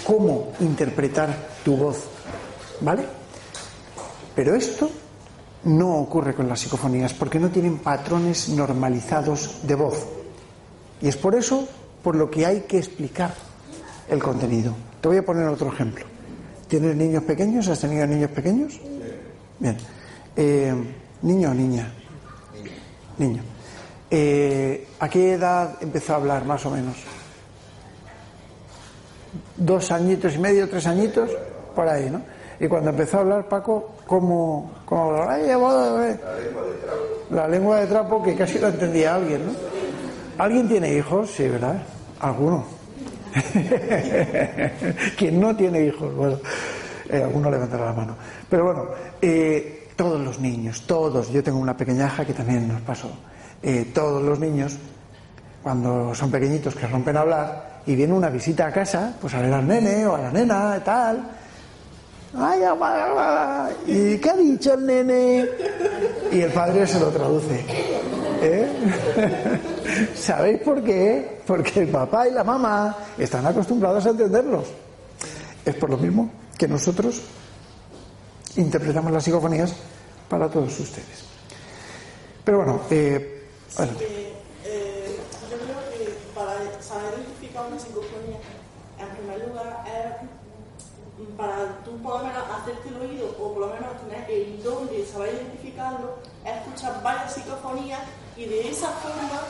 B: cómo interpretar tu voz, ¿vale? Pero esto no ocurre con las psicofonías porque no tienen patrones normalizados de voz. Y es por eso por lo que hay que explicar el contenido. Te voy a poner otro ejemplo. ¿Tienes niños pequeños? ¿Has tenido niños pequeños? Bien. ¿Niño o niña? Niño. ¿A qué edad empezó a hablar, más o menos? 2 añitos y medio, 3 añitos, por ahí, ¿no? Y cuando empezó a hablar, Paco, ¿cómo hablaba? La lengua de trapo, que casi lo entendía alguien, ¿no? ¿Alguien tiene hijos? Sí, ¿verdad? ¿Alguno? ¿Quién no tiene hijos? Bueno, alguno levantará la mano. Pero bueno, todos los niños, todos, yo tengo una pequeñaja que también nos pasó, todos los niños, cuando son pequeñitos que rompen a hablar y viene una visita a casa, pues a ver al nene o a la nena y tal, ¿y qué ha dicho el nene? Y el padre se lo traduce. ¿Sabéis por qué? Porque el papá y la mamá están acostumbrados a entenderlos. Es por lo mismo que nosotros interpretamos las psicofonías para todos ustedes. Pero bueno,
E: yo creo que para saber identificar una psicofonía, en primer lugar, es para tú por lo menos hacerte el oído o por lo menos tener el don de saber identificarlo, es escuchar varias psicofonías y de esa forma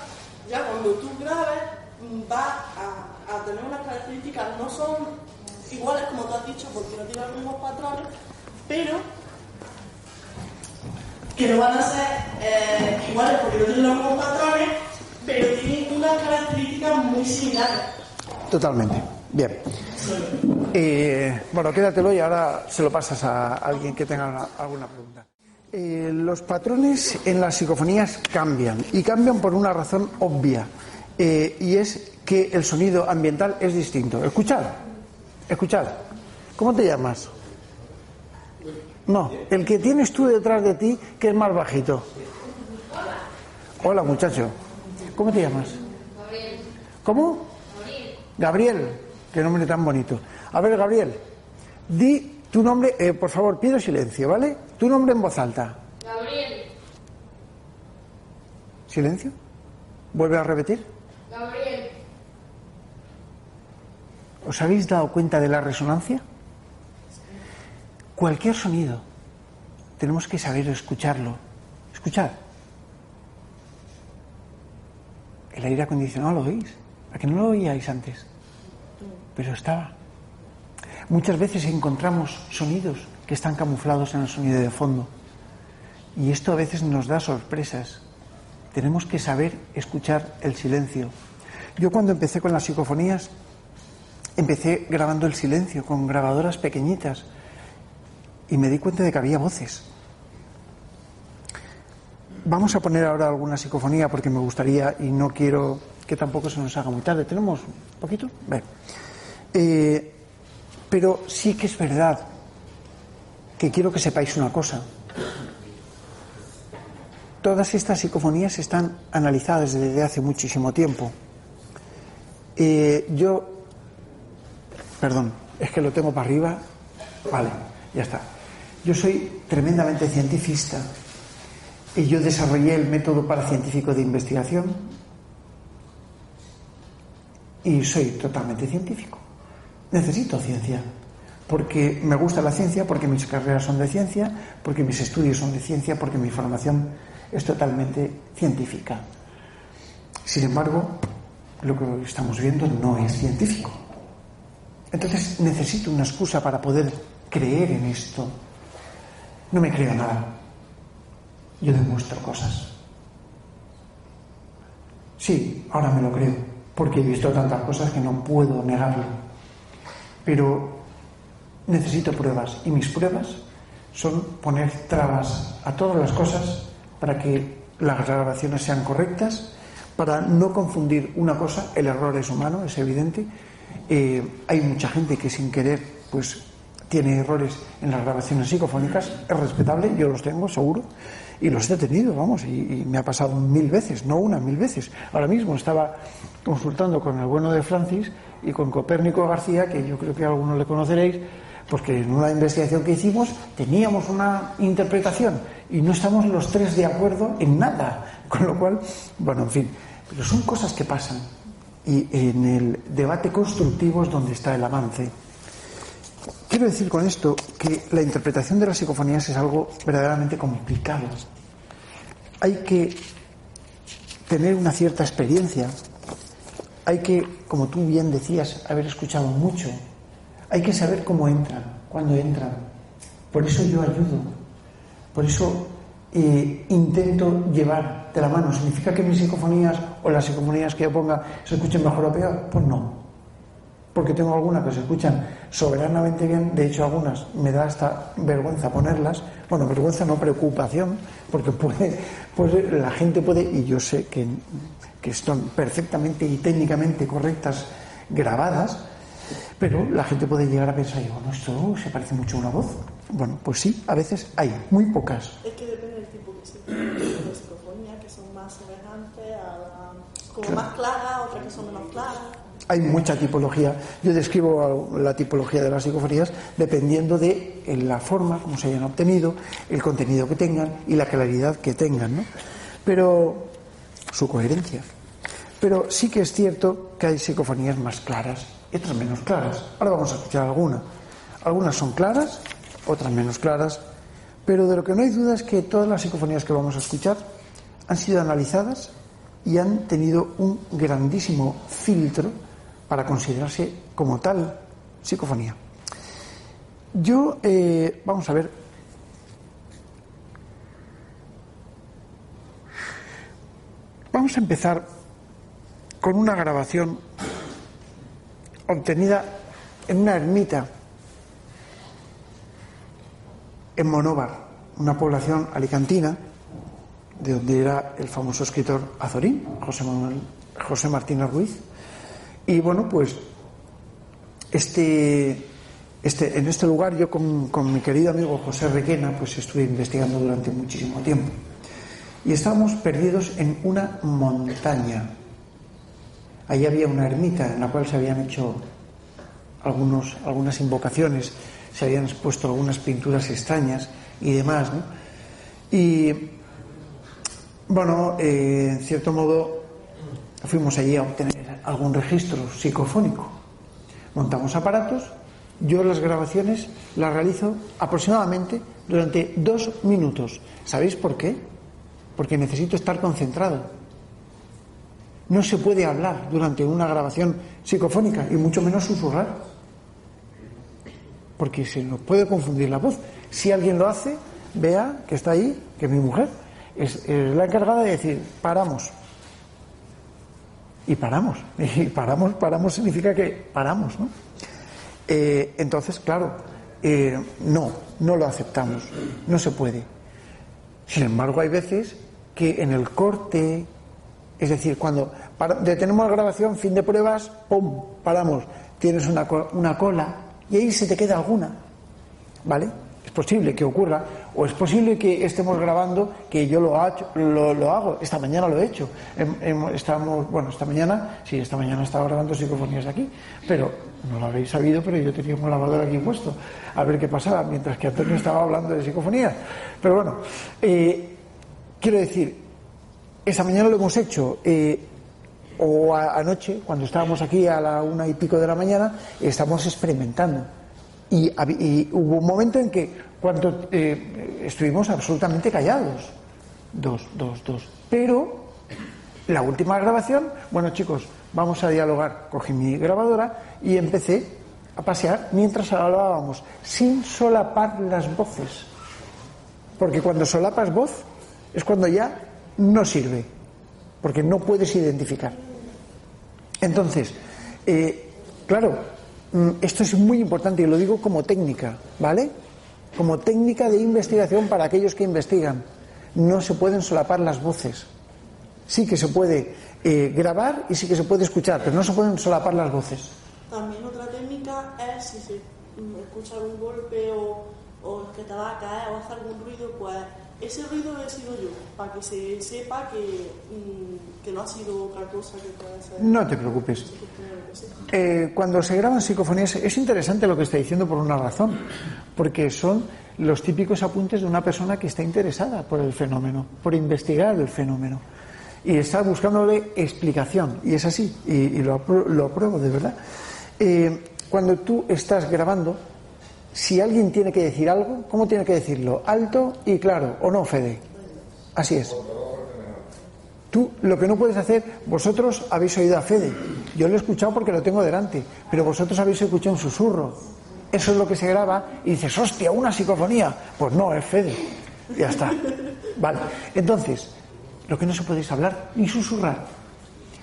E: ya cuando tú grabes vas a tener unas características, no son iguales como tú has dicho porque no tienen los mismos patrones, pero que no van a ser iguales porque no tienen los mismos patrones, pero tienen unas características muy similares.
B: Totalmente. Bien. Bueno, quédatelo y ahora se lo pasas a alguien que tenga alguna pregunta. Los patrones en las psicofonías cambian, y cambian por una razón obvia, y es que el sonido ambiental es distinto. Escuchad. ¿Cómo te llamas? No, el que tienes tú detrás de ti, que es más bajito. Hola, muchacho. ¿Cómo te llamas?
F: Gabriel.
B: ¿Cómo? Gabriel. Qué nombre tan bonito. A ver, Gabriel, di tu nombre, por favor, pido silencio, ¿vale? Tu nombre en voz alta.
F: Gabriel.
B: ¿Silencio? ¿Vuelve a repetir?
F: Gabriel.
B: ¿Os habéis dado cuenta de la resonancia? Cualquier sonido, tenemos que saber escucharlo. Escuchad. El aire acondicionado, ¿lo oís? ¿A que no lo oíais antes? Pero estaba. Muchas veces encontramos sonidos que están camuflados en el sonido de fondo. Y esto a veces nos da sorpresas. Tenemos que saber escuchar el silencio. Yo cuando empecé con las psicofonías, empecé grabando el silencio con grabadoras pequeñitas y me di cuenta de que había voces. Vamos a poner ahora alguna psicofonía porque me gustaría y no quiero que tampoco se nos haga muy tarde. ¿Tenemos un poquito? Bien. Pero sí que es verdad que quiero que sepáis una cosa. Todas estas psicofonías están analizadas desde hace muchísimo tiempo. Perdón, es que lo tengo para arriba. Vale, ya está. Yo soy tremendamente científica y yo desarrollé el método paracientífico de investigación y soy totalmente científico. Necesito ciencia, porque me gusta la ciencia, porque mis carreras son de ciencia, porque mis estudios son de ciencia, porque mi formación es totalmente científica. Sin embargo, lo que estamos viendo no es científico. Entonces necesito una excusa para poder creer en esto. No me creo nada. Yo demuestro cosas. Sí, ahora me lo creo, porque he visto tantas cosas que no puedo negarlo. Pero necesito pruebas, y mis pruebas son poner trabas a todas las cosas para que las grabaciones sean correctas, para no confundir una cosa. El error es humano, es evidente. Hay mucha gente que sin querer pues tiene errores en las grabaciones psicofónicas. Es respetable, yo los tengo seguro y los he tenido, vamos, y me ha pasado 1000 veces, no una, 1000 veces. Ahora mismo estaba consultando con el bueno de Francis y con Copérnico García, que yo creo que algunos le conoceréis, porque en una investigación que hicimos teníamos una interpretación y no estamos los tres de acuerdo en nada, con lo cual, bueno, en fin, pero son cosas que pasan, y en el debate constructivo es donde está el avance. Quiero decir con esto que la interpretación de las psicofonías es algo verdaderamente complicado. Hay que tener una cierta experiencia, hay que, como tú bien decías, haber escuchado mucho. Hay que saber cómo entran, cuándo entran. Por eso yo ayudo. Por eso intento llevar de la mano. ¿Significa que mis psicofonías o las psicofonías que yo ponga se escuchen mejor o peor? Pues no. Porque tengo algunas que se escuchan soberanamente bien. De hecho, algunas me da hasta vergüenza ponerlas. Bueno, vergüenza no, preocupación. Porque la gente puede, y yo sé que están perfectamente y técnicamente correctas grabadas, pero la gente puede llegar a pensar, bueno, esto se parece mucho a una voz. Bueno, pues sí, a veces hay, muy pocas.
E: Es que depende del tipo de psicofonía, que son más semejantes, como claro, más claras, otras que son menos claras.
B: Hay mucha tipología. Yo describo la tipología de las psicofonías dependiendo de la forma, como se hayan obtenido, el contenido que tengan y la claridad que tengan, ¿no? Pero su coherencia. Pero sí que es cierto que hay psicofonías más claras y otras menos claras. Ahora vamos a escuchar alguna. Algunas son claras, otras menos claras, pero de lo que no hay duda es que todas las psicofonías que vamos a escuchar han sido analizadas y han tenido un grandísimo filtro para considerarse como tal psicofonía. Yo, vamos a ver, vamos a empezar con una grabación obtenida en una ermita en Monóvar, una población alicantina, de donde era el famoso escritor Azorín, José Martínez Ruiz. Y bueno, pues en este lugar yo con mi querido amigo José Requena pues estuve investigando durante muchísimo tiempo. Y estábamos perdidos en una montaña. Allí había una ermita en la cual se habían hecho algunas invocaciones, se habían expuesto algunas pinturas extrañas y demás, ¿no? Y bueno, en cierto modo fuimos allí a obtener algún registro psicofónico. Montamos aparatos. Yo las grabaciones las realizo aproximadamente durante 2 minutos. ¿Sabéis por qué? Porque necesito estar concentrado. No se puede hablar durante una grabación psicofónica y mucho menos susurrar, porque se nos puede confundir la voz. Si alguien lo hace, vea que está ahí, que mi mujer es la encargada de decir paramos. Y paramos. Y paramos significa que paramos, ¿no? Entonces, claro, no lo aceptamos, no se puede. Sin embargo, hay veces que en el corte, es decir, cuando detenemos la grabación, fin de pruebas, ¡pum!, paramos, tienes una cola y ahí se te queda alguna, ¿vale? Es posible que ocurra, o es posible que estemos grabando, que yo lo hago, esta mañana lo he hecho. Esta mañana estaba grabando psicofonías aquí, pero no lo habréis sabido, pero yo tenía un grabador aquí puesto, a ver qué pasaba, mientras que Antonio estaba hablando de psicofonías. Pero bueno, quiero decir, esta mañana lo hemos hecho, o anoche, cuando estábamos aquí a la 1 y pico de la mañana, estamos experimentando. Y hubo un momento en que cuando estuvimos absolutamente callados, dos. Pero la última grabación, bueno, chicos, vamos a dialogar. Cogí mi grabadora y empecé a pasear mientras hablábamos, sin solapar las voces, porque cuando solapas voz es cuando ya no sirve, porque no puedes identificar. Entonces, claro, esto es muy importante y lo digo como técnica, ¿vale? Como técnica de investigación para aquellos que investigan. No se pueden solapar las voces. Sí que se puede grabar y sí que se puede escuchar, pero no se pueden solapar las voces.
E: También otra técnica es si se escucha algún golpe o que te va a caer o hace algún ruido, pues ese ruido he sido yo, para que se sepa que no ha sido otra cosa que puede ser.
B: No te preocupes. Cuando se graban psicofonías es interesante lo que está diciendo por una razón, porque son los típicos apuntes de una persona que está interesada por el fenómeno, por investigar el fenómeno y está buscándole explicación, y es así, y lo apruebo de verdad. Cuando tú estás grabando, si alguien tiene que decir algo, ¿cómo tiene que decirlo? Alto y claro, ¿o no, Fede? Así es. Tú lo que no puedes hacer, vosotros habéis oído a Fede, yo lo he escuchado porque lo tengo delante, pero vosotros habéis escuchado un susurro. Eso es lo que se graba y dices, hostia, una psicofonía. Pues no, es Fede. Ya está. Vale. Entonces, lo que no se puede es hablar ni susurrar.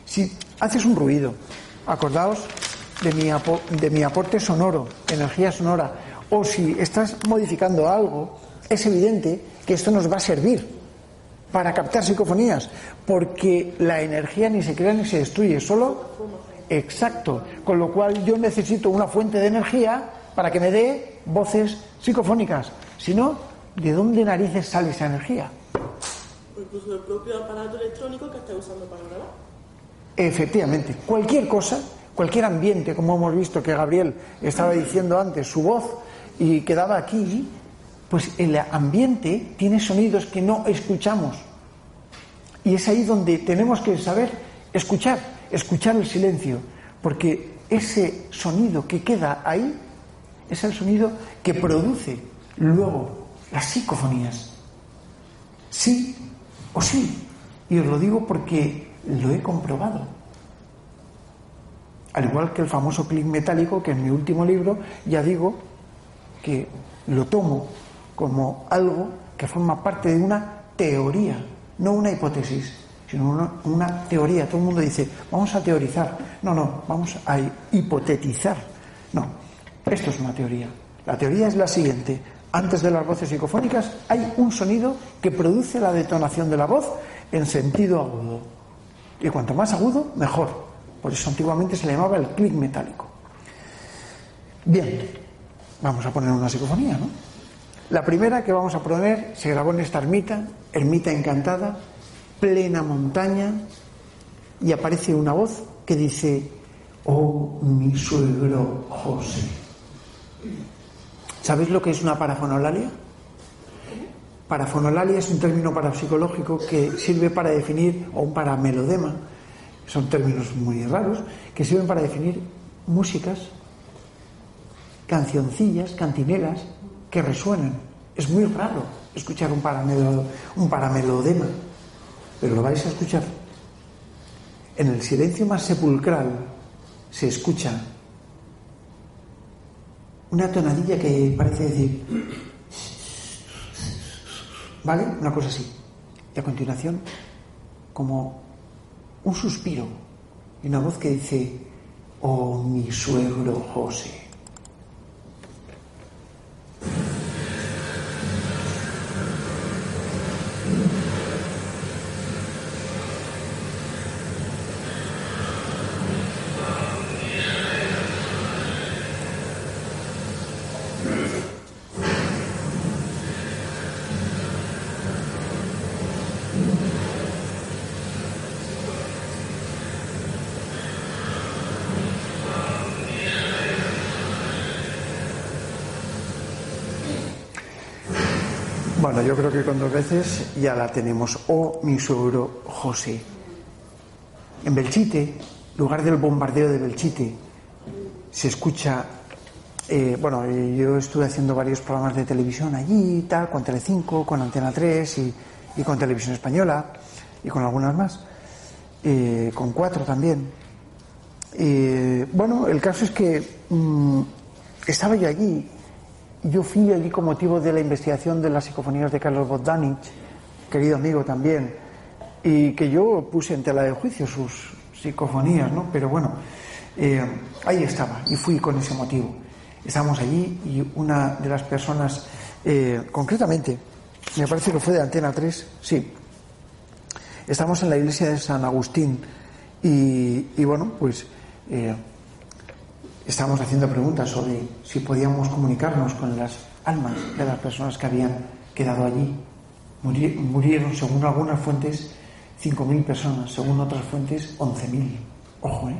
B: Si haces un ruido, acordaos de mi aporte sonoro, energía sonora, o si estás modificando algo, es evidente que esto nos va a servir para captar psicofonías, porque la energía ni se crea ni se destruye, solo exacto, con lo cual yo necesito una fuente de energía para que me dé voces psicofónicas. Si no, ¿de dónde narices sale esa energía?
E: Incluso el propio aparato electrónico que esté usando para grabar.
B: Efectivamente, cualquier cosa, cualquier ambiente, como hemos visto que Gabriel estaba diciendo antes, su voz y quedaba aquí, pues el ambiente tiene sonidos que no escuchamos. Y es ahí donde tenemos que saber escuchar el silencio, porque ese sonido que queda ahí es el sonido que produce luego las psicofonías. Sí o sí. Y os lo digo porque lo he comprobado. Al igual que el famoso clic metálico, que en mi último libro ya digo que lo tomo como algo que forma parte de una teoría, no una hipótesis, sino una teoría. Todo el mundo dice, vamos a teorizar. No, vamos a hipotetizar. No, esto es una teoría. La teoría es la siguiente. Antes de las voces psicofónicas hay un sonido que produce la detonación de la voz en sentido agudo. Y cuanto más agudo, mejor. Por eso antiguamente se le llamaba el clic metálico. Bien, vamos a poner una psicofonía, ¿no? La primera que vamos a poner se grabó en esta ermita encantada, plena montaña, y aparece una voz que dice: oh, mi suegro José. ¿Sabéis lo que es una parafonolalia? Parafonolalia es un término parapsicológico que sirve para definir, o un paramelodema, son términos muy raros, que sirven para definir músicas, cancioncillas, cantinelas, que resuenan. Es muy raro escuchar un paramelodema, pero lo vais a escuchar. En el silencio más sepulcral se escucha una tonadilla que parece decir, ¿vale? Una cosa así. Y a continuación, como un suspiro y una voz que dice: oh, mi suegro José. Bueno, yo creo que con 2 veces ya la tenemos. Oh, mi suegro José. En Belchite, lugar del bombardeo de Belchite, se escucha... yo estuve haciendo varios programas de televisión allí y tal, con Telecinco, con Antena 3 y con Televisión Española y con algunas más, con 4 también. El caso es que estaba yo allí. Yo fui allí con motivo de la investigación de las psicofonías de Carlos Bogdanich, querido amigo también, y que yo puse en tela de juicio sus psicofonías, ¿no? Pero bueno, ahí estaba y fui con ese motivo. Estábamos allí y una de las personas, concretamente, me parece que fue de Antena 3, sí, estamos en la iglesia de San Agustín y estábamos haciendo preguntas sobre si podíamos comunicarnos con las almas de las personas que habían quedado allí. Murieron, según algunas fuentes, 5.000 personas, según otras fuentes, 11.000. Ojo,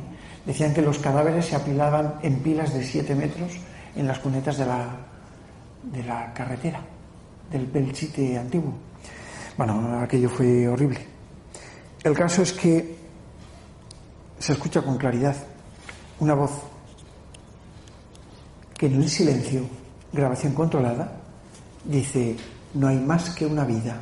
B: Decían que los cadáveres se apilaban en pilas de 7 metros en las cunetas de la carretera, del Belchite antiguo. Bueno, aquello fue horrible. El caso es que se escucha con claridad una voz que en el silencio, grabación controlada, dice: no hay más que una vida.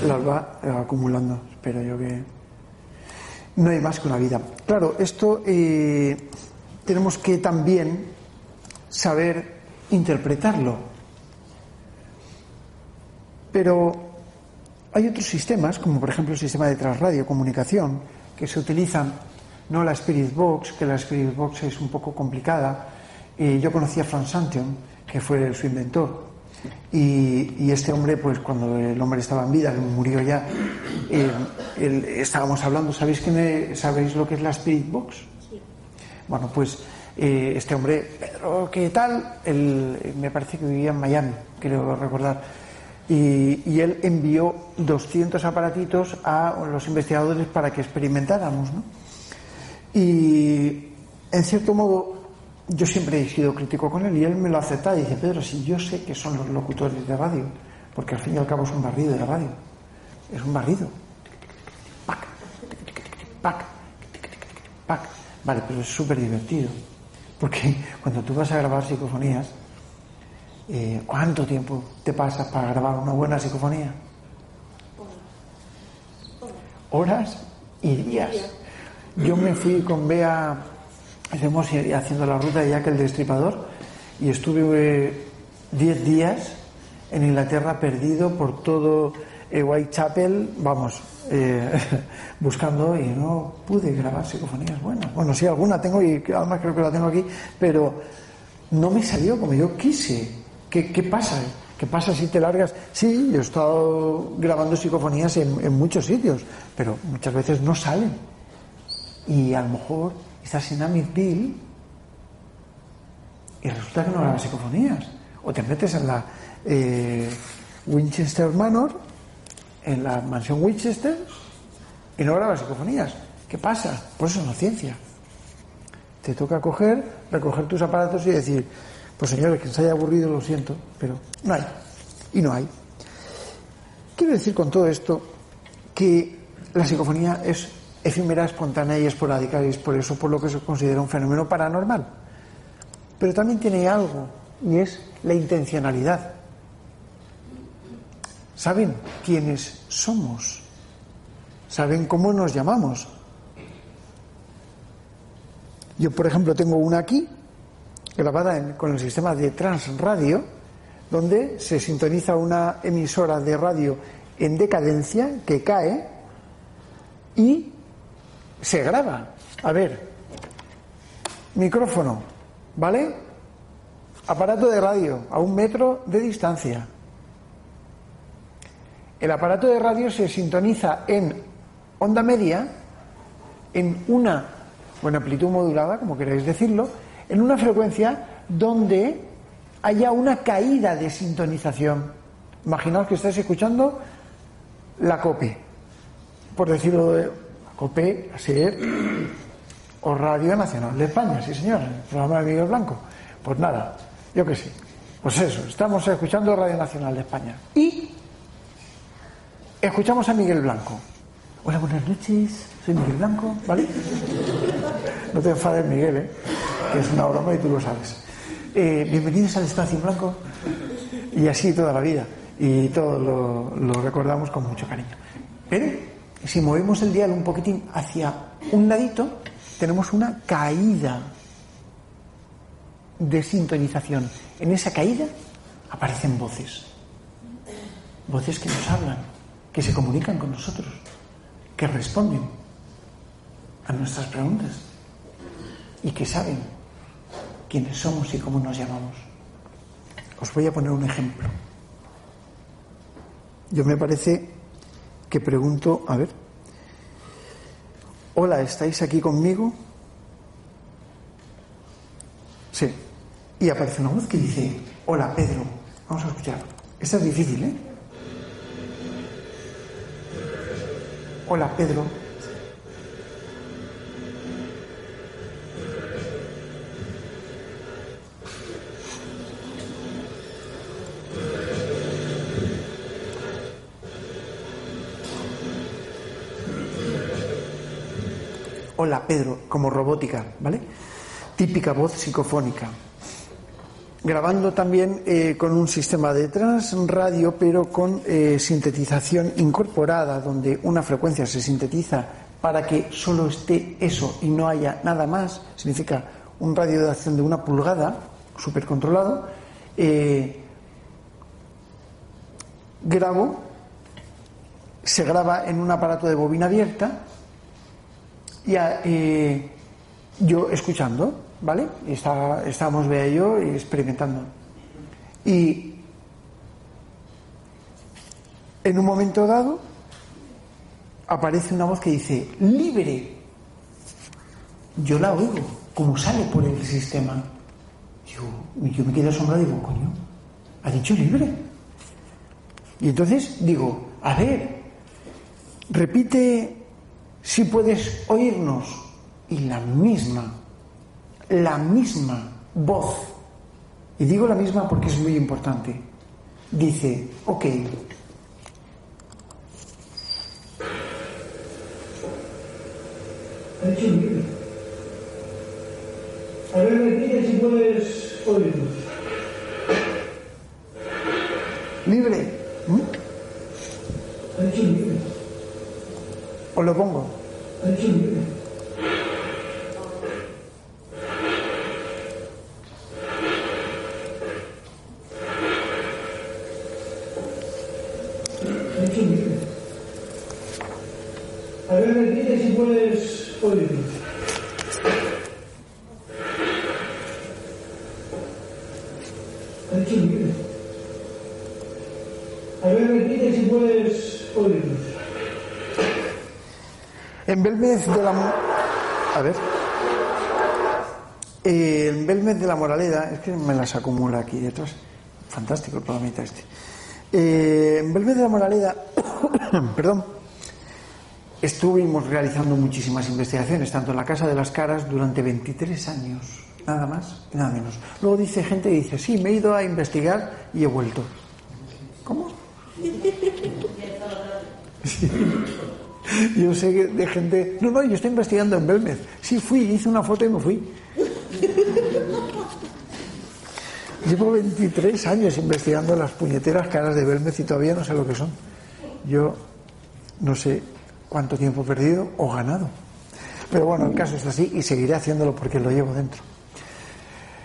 B: Las va acumulando, espero yo que... No hay más que una vida. Claro, esto... tenemos que también saber interpretarlo. Pero hay otros sistemas, como por ejemplo el sistema de transradiocomunicación, que se utilizan, no la Spirit Box, que la Spirit Box es un poco complicada. Yo conocí a Frank Santion, que fue su inventor, y este hombre, pues cuando el hombre estaba en vida, murió ya, estábamos hablando, ¿sabéis lo que es la Spirit Box? Bueno, pues este hombre, Pedro, ¿qué tal? Me parece que vivía en Miami, creo recordar. Y él envió 200 aparatitos a los investigadores para que experimentáramos, ¿no? Y en cierto modo yo siempre he sido crítico con él y él me lo acepta y dice: Pedro, si yo sé que son los locutores de radio, porque al fin y al cabo es un barrido de radio, es un barrido, pac, pac, pac, vale, pero es súper divertido, porque cuando tú vas a grabar psicofonías, ¿cuánto tiempo te pasas para grabar una buena psicofonía? Horas y días. Yo me fui con Bea, estuvimos haciendo la ruta de Jack el Destripador, y estuve 10 días en Inglaterra perdido por todo Whitechapel, vamos, buscando, y no pude grabar psicofonías buenas. Bueno, sí, alguna tengo, y además creo que la tengo aquí, pero no me salió como yo quise. ¿Qué pasa? ¿Qué pasa si te largas? Sí, yo he estado grabando psicofonías en muchos sitios, pero muchas veces no salen. Y a lo mejor estás en Amityville y resulta que no grabas psicofonías. O te metes en la Winchester Manor, en la mansión Winchester, y no grabas psicofonías. ¿Qué pasa? Pues eso no es ciencia. Te toca recoger tus aparatos y decir: pues señores, que se haya aburrido, lo siento, pero no hay. Y no hay. Quiero decir con todo esto que la psicofonía es efímera, espontánea y esporádica, y es por eso por lo que se considera un fenómeno paranormal. Pero también tiene algo, y es la intencionalidad. ¿Saben quiénes somos? ¿Saben cómo nos llamamos? Yo, por ejemplo, tengo una aquí, grabada con el sistema de Transradio, donde se sintoniza una emisora de radio en decadencia que cae y se graba. A ver, micrófono, ¿vale? Aparato de radio a 1 metro de distancia. El aparato de radio se sintoniza en onda media, en una, o en amplitud modulada, como queráis decirlo, en una frecuencia donde haya una caída de sintonización. Imaginaos que estáis escuchando la COPE, por decirlo de COPE, SER o Radio Nacional de España, sí señor, el programa de Miguel Blanco. Pues nada, yo qué sé, pues eso, estamos escuchando Radio Nacional de España y escuchamos a Miguel Blanco. Hola, buenas noches, soy Miguel Blanco, ¿vale? No te enfades, Miguel, que es una broma y tú lo sabes. Bienvenidos al Espacio Blanco. Y así toda la vida, y todo lo recordamos con mucho cariño. Pero si movemos el dial un poquitín hacia un ladito, tenemos una caída de sintonización. En esa caída aparecen voces que nos hablan, que se comunican con nosotros, que responden a nuestras preguntas y que saben quiénes somos y cómo nos llamamos. Os voy a poner un ejemplo. Yo me parece que pregunto, a ver, hola, ¿estáis aquí conmigo? Sí. Y aparece una voz que dice: hola, Pedro. Vamos a escuchar. Esta es difícil, ¿eh? Hola, Pedro. Hola, Pedro, como robótica, ¿vale? Típica voz psicofónica. Grabando también con un sistema de transradio, pero con sintetización incorporada, donde una frecuencia se sintetiza para que solo esté eso y no haya nada más. Significa un radio de acción de 1 pulgada, súper controlado. Se graba en un aparato de bobina abierta, y yo escuchando, ¿vale? Estábamos Bea y yo experimentando. Y en un momento dado aparece una voz que dice: libre. Yo la oigo, como sale por el sistema. Yo me quedo asombrado y digo: coño, ¿ha dicho libre? Y entonces digo: a ver, repite si puedes oírnos. Y la misma voz. Y digo la misma porque es muy importante. Dice, ok.
G: Ha dicho libre. A ver, repite si puedes oírnos.
B: Libre.
G: Ha dicho libre.
B: Os lo pongo.
G: Ha dicho libre. Ha dicho libre. A ver, repite si puedes oírnos. Ha dicho libre. A ver, repite si puedes oírnos.
B: En Belmez de la... A ver. En Belmez de la Moraleda, es que me las acumula aquí detrás. Fantástico el programita este. En Belmez de la Moraleda, perdón, estuvimos realizando muchísimas investigaciones, tanto en la Casa de las Caras durante 23 años, nada más y nada menos. Luego dice gente que dice, sí, me he ido a investigar y he vuelto. ¿Cómo? Sí. Yo sé que de gente, no, yo estoy investigando en Belmez. Sí, fui, hice una foto y me fui. Llevo 23 años investigando las puñeteras caras de Belmez y todavía no sé lo que son. Yo no sé cuánto tiempo he perdido o ganado. Pero bueno, el caso es así y seguiré haciéndolo porque lo llevo dentro.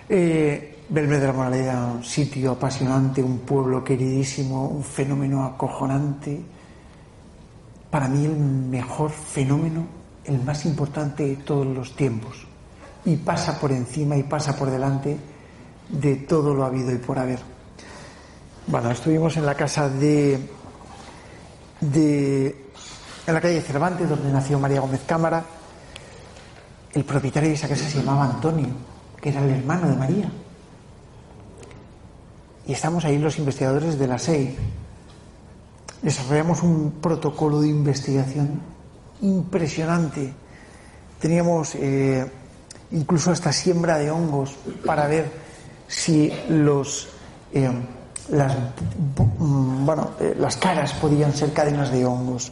B: Belmez de la Moraleda, un sitio apasionante, un pueblo queridísimo, un fenómeno acojonante. Para mí el mejor fenómeno, el más importante de todos los tiempos. Y pasa por encima y pasa por delante de todo lo habido y por haber. Bueno, estuvimos en la casa en la calle Cervantes, donde nació María Gómez Cámara. El propietario de esa casa se llamaba Antonio, que era el hermano de María. Y estamos ahí los investigadores de la SEI. Desarrollamos un protocolo de investigación impresionante. Teníamos incluso hasta siembra de hongos para ver si las caras podían ser cadenas de hongos.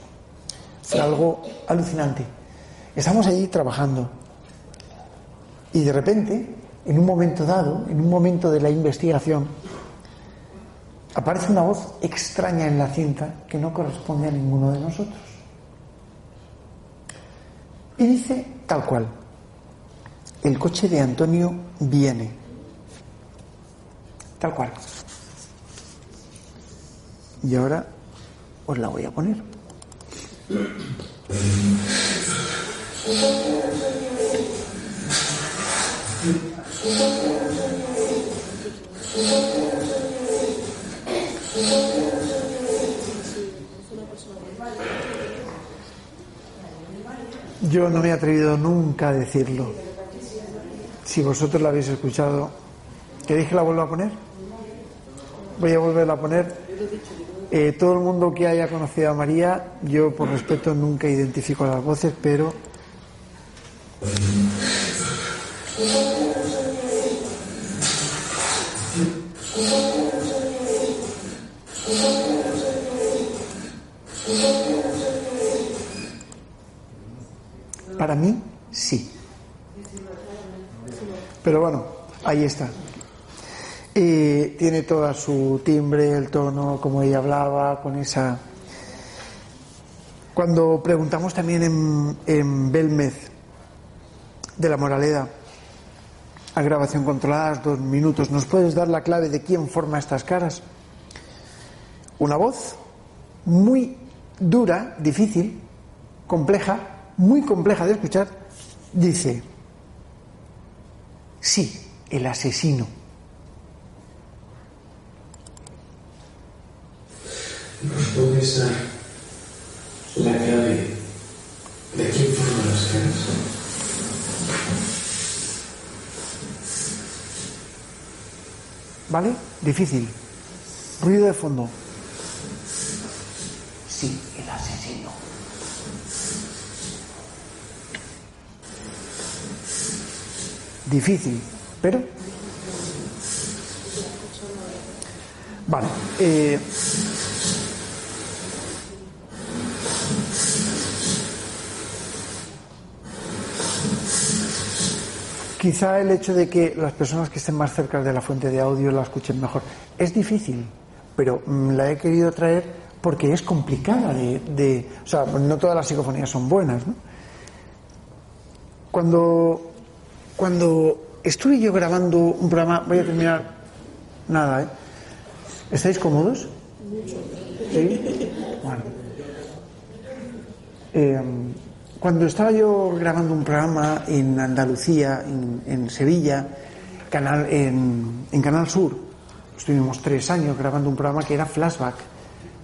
B: Fue algo alucinante. Estamos allí trabajando y de repente, en un momento dado, en un momento de la investigación, aparece una voz extraña en la cinta que no corresponde a ninguno de nosotros. Y dice tal cual: el coche de Antonio viene. Tal cual. Y ahora os la voy a poner. Yo no me he atrevido nunca a decirlo. Si vosotros la habéis escuchado, ¿queréis que la vuelva a poner? Voy a volverla a poner. Todo el mundo que haya conocido a María, yo por respeto nunca identifico las voces, pero para mí sí. Pero bueno, ahí está. Tiene toda su timbre, el tono, como ella hablaba, con esa... Cuando preguntamos también en Belmez de la Moraleda, a grabación controlada, 2 minutos, ¿nos puedes dar la clave de quién forma estas caras? Una voz muy dura, difícil, compleja, muy compleja de escuchar, dice: sí, el asesino.
H: ¿Nos puedes dar la clave de quién forma las caras?
B: ¿Vale? Difícil. Ruido de fondo. Sí, el asesino. Difícil, pero Vale. Quizá el hecho de que las personas que estén más cerca de la fuente de audio la escuchen mejor. Es difícil, pero la he querido traer porque es complicada o sea, no todas las psicofonías son buenas, ¿no? Cuando estuve yo grabando un programa, voy a terminar nada, ¿eh? ¿Estáis cómodos? ¿Sí? Bueno. Cuando estaba yo grabando un programa en Andalucía, en Sevilla, en Canal Sur, estuvimos 3 años grabando un programa que era Flashback,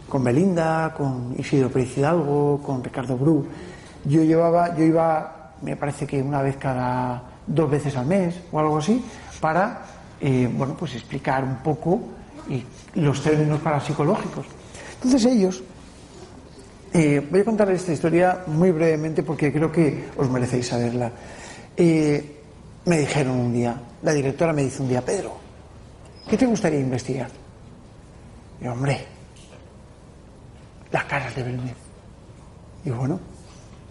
B: con Belinda, con Isidro Pérez Hidalgo, con Ricardo Bru. Yo iba, me parece que una vez cada 2 veces al mes o algo así, para bueno, pues explicar un poco los términos parapsicológicos. Entonces ellos, voy a contar esta historia muy brevemente porque creo que os merecéis saberla. Me dijeron un día, la directora me dice un día: Pedro, ¿qué te gustaría investigar? Y yo, hombre, las caras de Belmez. Y bueno,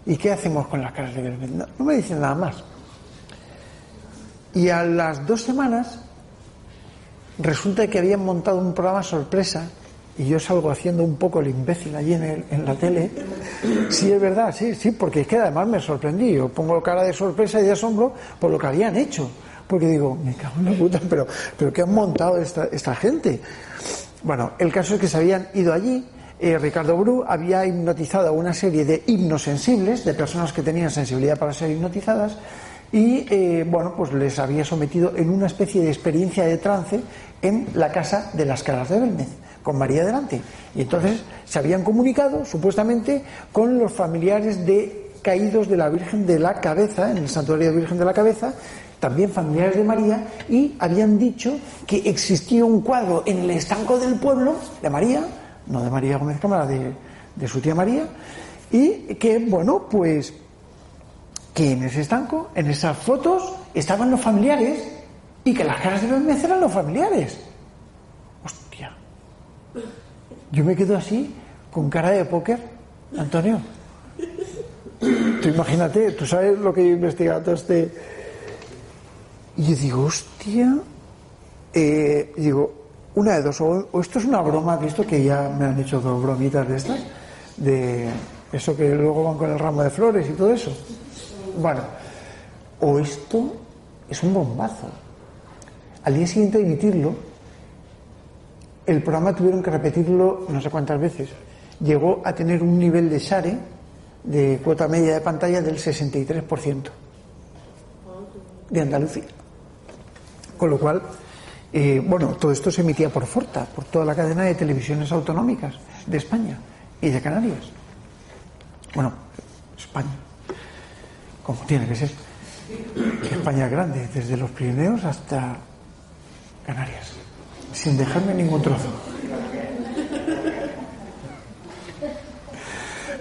B: ¿y qué hacemos con las caras de Belmez? No me dicen nada más. Y a las 2 semanas resulta que habían montado un programa sorpresa y yo salgo haciendo un poco el imbécil allí en la tele. Sí, es verdad, sí, porque es que además me sorprendí. Yo pongo cara de sorpresa y de asombro por lo que habían hecho, porque digo, me cago en la puta, pero ¿qué han montado esta gente? Bueno, el caso es que se habían ido allí. Ricardo Bru había hipnotizado a una serie de hipnosensibles, de personas que tenían sensibilidad para ser hipnotizadas, y bueno, pues les había sometido en una especie de experiencia de trance en la casa de las Caras de Belmez, con María delante. Y entonces se habían comunicado supuestamente con los familiares de caídos de la Virgen de la Cabeza, en el santuario de Virgen de la Cabeza, también familiares de María, y habían dicho que existía un cuadro en el estanco del pueblo de María, no de María Gómez Cámara, de su tía María, y que, bueno, pues que en ese estanco, en esas fotos, estaban los familiares y que las caras de Belmez eran los familiares. Hostia. Yo me quedo así, con cara de póker, Antonio. Tú imagínate, tú sabes lo que yo he investigado Y yo digo, hostia. Digo, una de dos, o esto es una broma, visto que ya me han hecho 2 bromitas de estas, de eso que luego van con el ramo de flores y todo eso. Bueno, o esto es un bombazo. Al día siguiente de emitirlo, el programa tuvieron que repetirlo no sé cuántas veces. Llegó a tener un nivel de share, de cuota media de pantalla, del 63% de Andalucía. Con lo cual, bueno, todo esto se emitía por Forta, por toda la cadena de televisiones autonómicas de España y de Canarias. Bueno, España, como tiene que ser. España es grande, desde los Pirineos hasta Canarias, sin dejarme ningún trozo.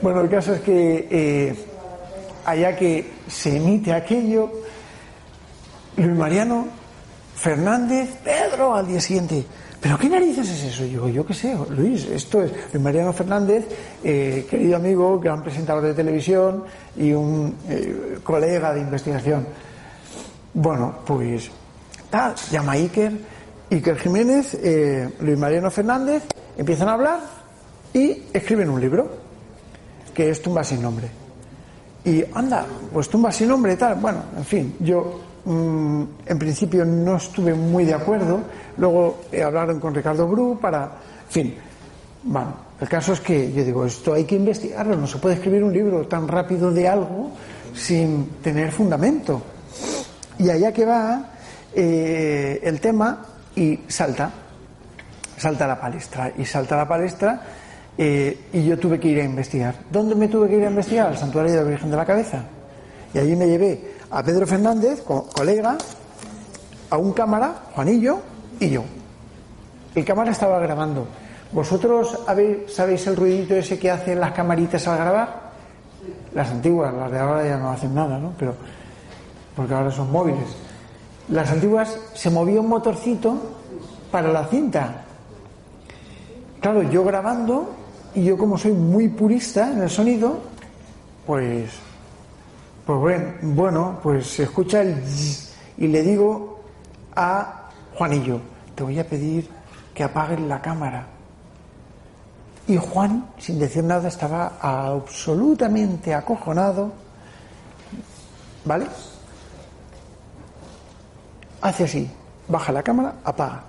B: Bueno, el caso es que allá que se emite aquello, Luis Mariano Fernández, Pedro, al día siguiente, ¿pero qué narices es eso? Yo qué sé, Luis, esto es Luis Mariano Fernández, querido amigo, gran presentador de televisión y un colega de investigación. Bueno, pues llama Iker Jiménez, Luis Mariano Fernández, empiezan a hablar y escriben un libro que es Tumba sin nombre. Y anda, pues Tumba sin nombre, tal. Bueno, en fin, yo en principio no estuve muy de acuerdo. Luego hablaron con Ricardo Bru para, en fin, bueno, el caso es que yo digo, esto hay que investigarlo, no se puede escribir un libro tan rápido de algo sin tener fundamento. Y allá que va el tema y salta a la palestra y yo tuve que ir a investigar. ¿Dónde me tuve que ir a investigar? Al santuario de la Virgen de la Cabeza. Y allí me llevé a Pedro Fernández, colega, a un cámara, Juanillo y yo. El cámara estaba grabando. ¿Vosotros sabéis el ruidito ese que hacen las camaritas al grabar? Las antiguas, las de ahora ya no hacen nada, ¿no? Pero porque ahora son móviles. Las antiguas se movía un motorcito para la cinta. Claro, yo grabando, y yo como soy muy purista en el sonido, pues bueno, pues se escucha el zzz, y le digo a Juanillo, te voy a pedir que apagues la cámara. Y Juan, sin decir nada, estaba absolutamente acojonado, ¿vale? Hace así, baja la cámara, apaga.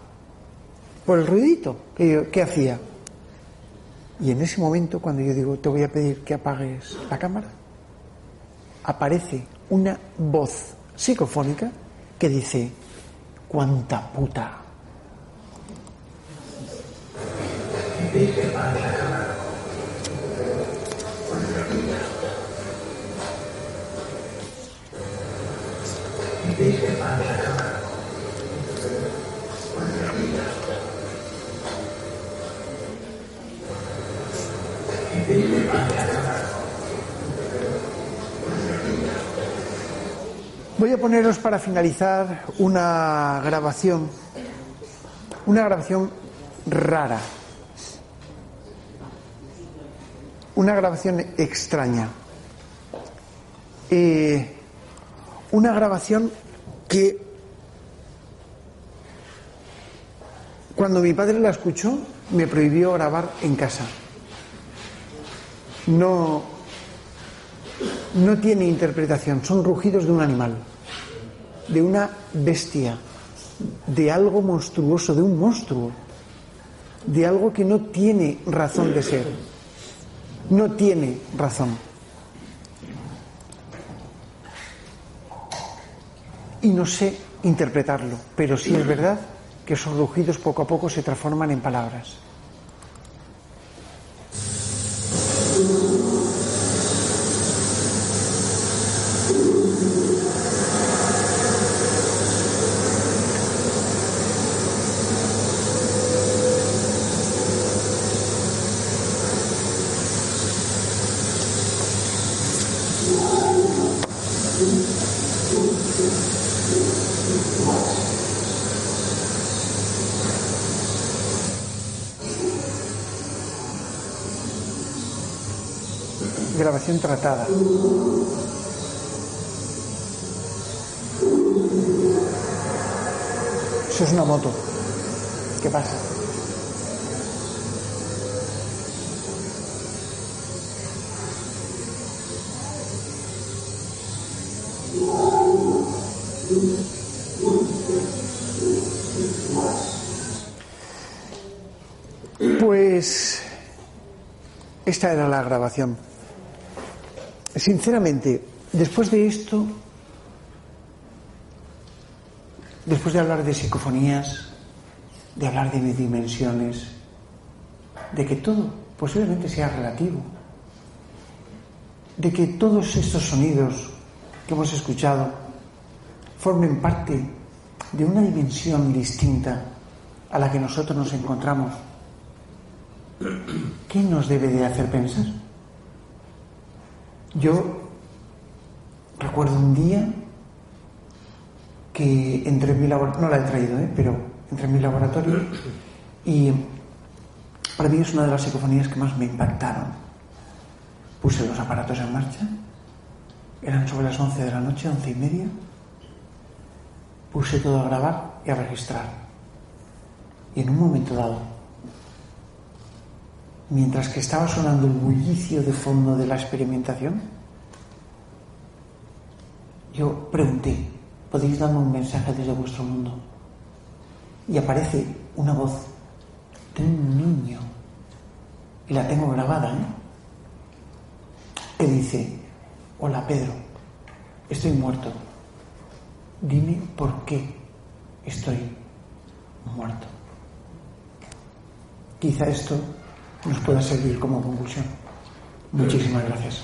B: Por el ruidito que hacía. Y en ese momento, cuando yo digo, te voy a pedir que apagues la cámara, aparece una voz psicofónica que dice, ¡cuánta puta! Voy a poneros para finalizar una grabación rara, una grabación extraña, una grabación que cuando mi padre la escuchó me prohibió grabar en casa. No tiene interpretación, son rugidos de un animal, de una bestia, de algo monstruoso, de un monstruo, de algo que no tiene razón de ser, no tiene razón. Y no sé interpretarlo, pero sí es verdad que esos rugidos poco a poco se transforman en palabras. Grabación tratada. Eso es una moto. ¿Qué pasa? Pues esta era la grabación. Sinceramente, después de esto, después de hablar de psicofonías, de hablar de dimensiones, de que todo posiblemente sea relativo, de que todos estos sonidos que hemos escuchado formen parte de una dimensión distinta a la que nosotros nos encontramos, ¿qué nos debe de hacer pensar? Yo recuerdo un día que entré en mi laboratorio, no la he traído, pero entré en mi laboratorio y para mí es una de las psicofonías que más me impactaron. Puse los aparatos en marcha, eran sobre las 11 de la noche, 11:30, puse todo a grabar y a registrar. Y en un momento dado, mientras que estaba sonando el bullicio de fondo de la experimentación, yo pregunté, ¿podéis darme un mensaje desde vuestro mundo? Y aparece una voz de un niño, y la tengo grabada, que dice, hola Pedro, estoy muerto, dime por qué estoy muerto. Quizá esto nos pueda servir como conclusión. Muchísimas gracias.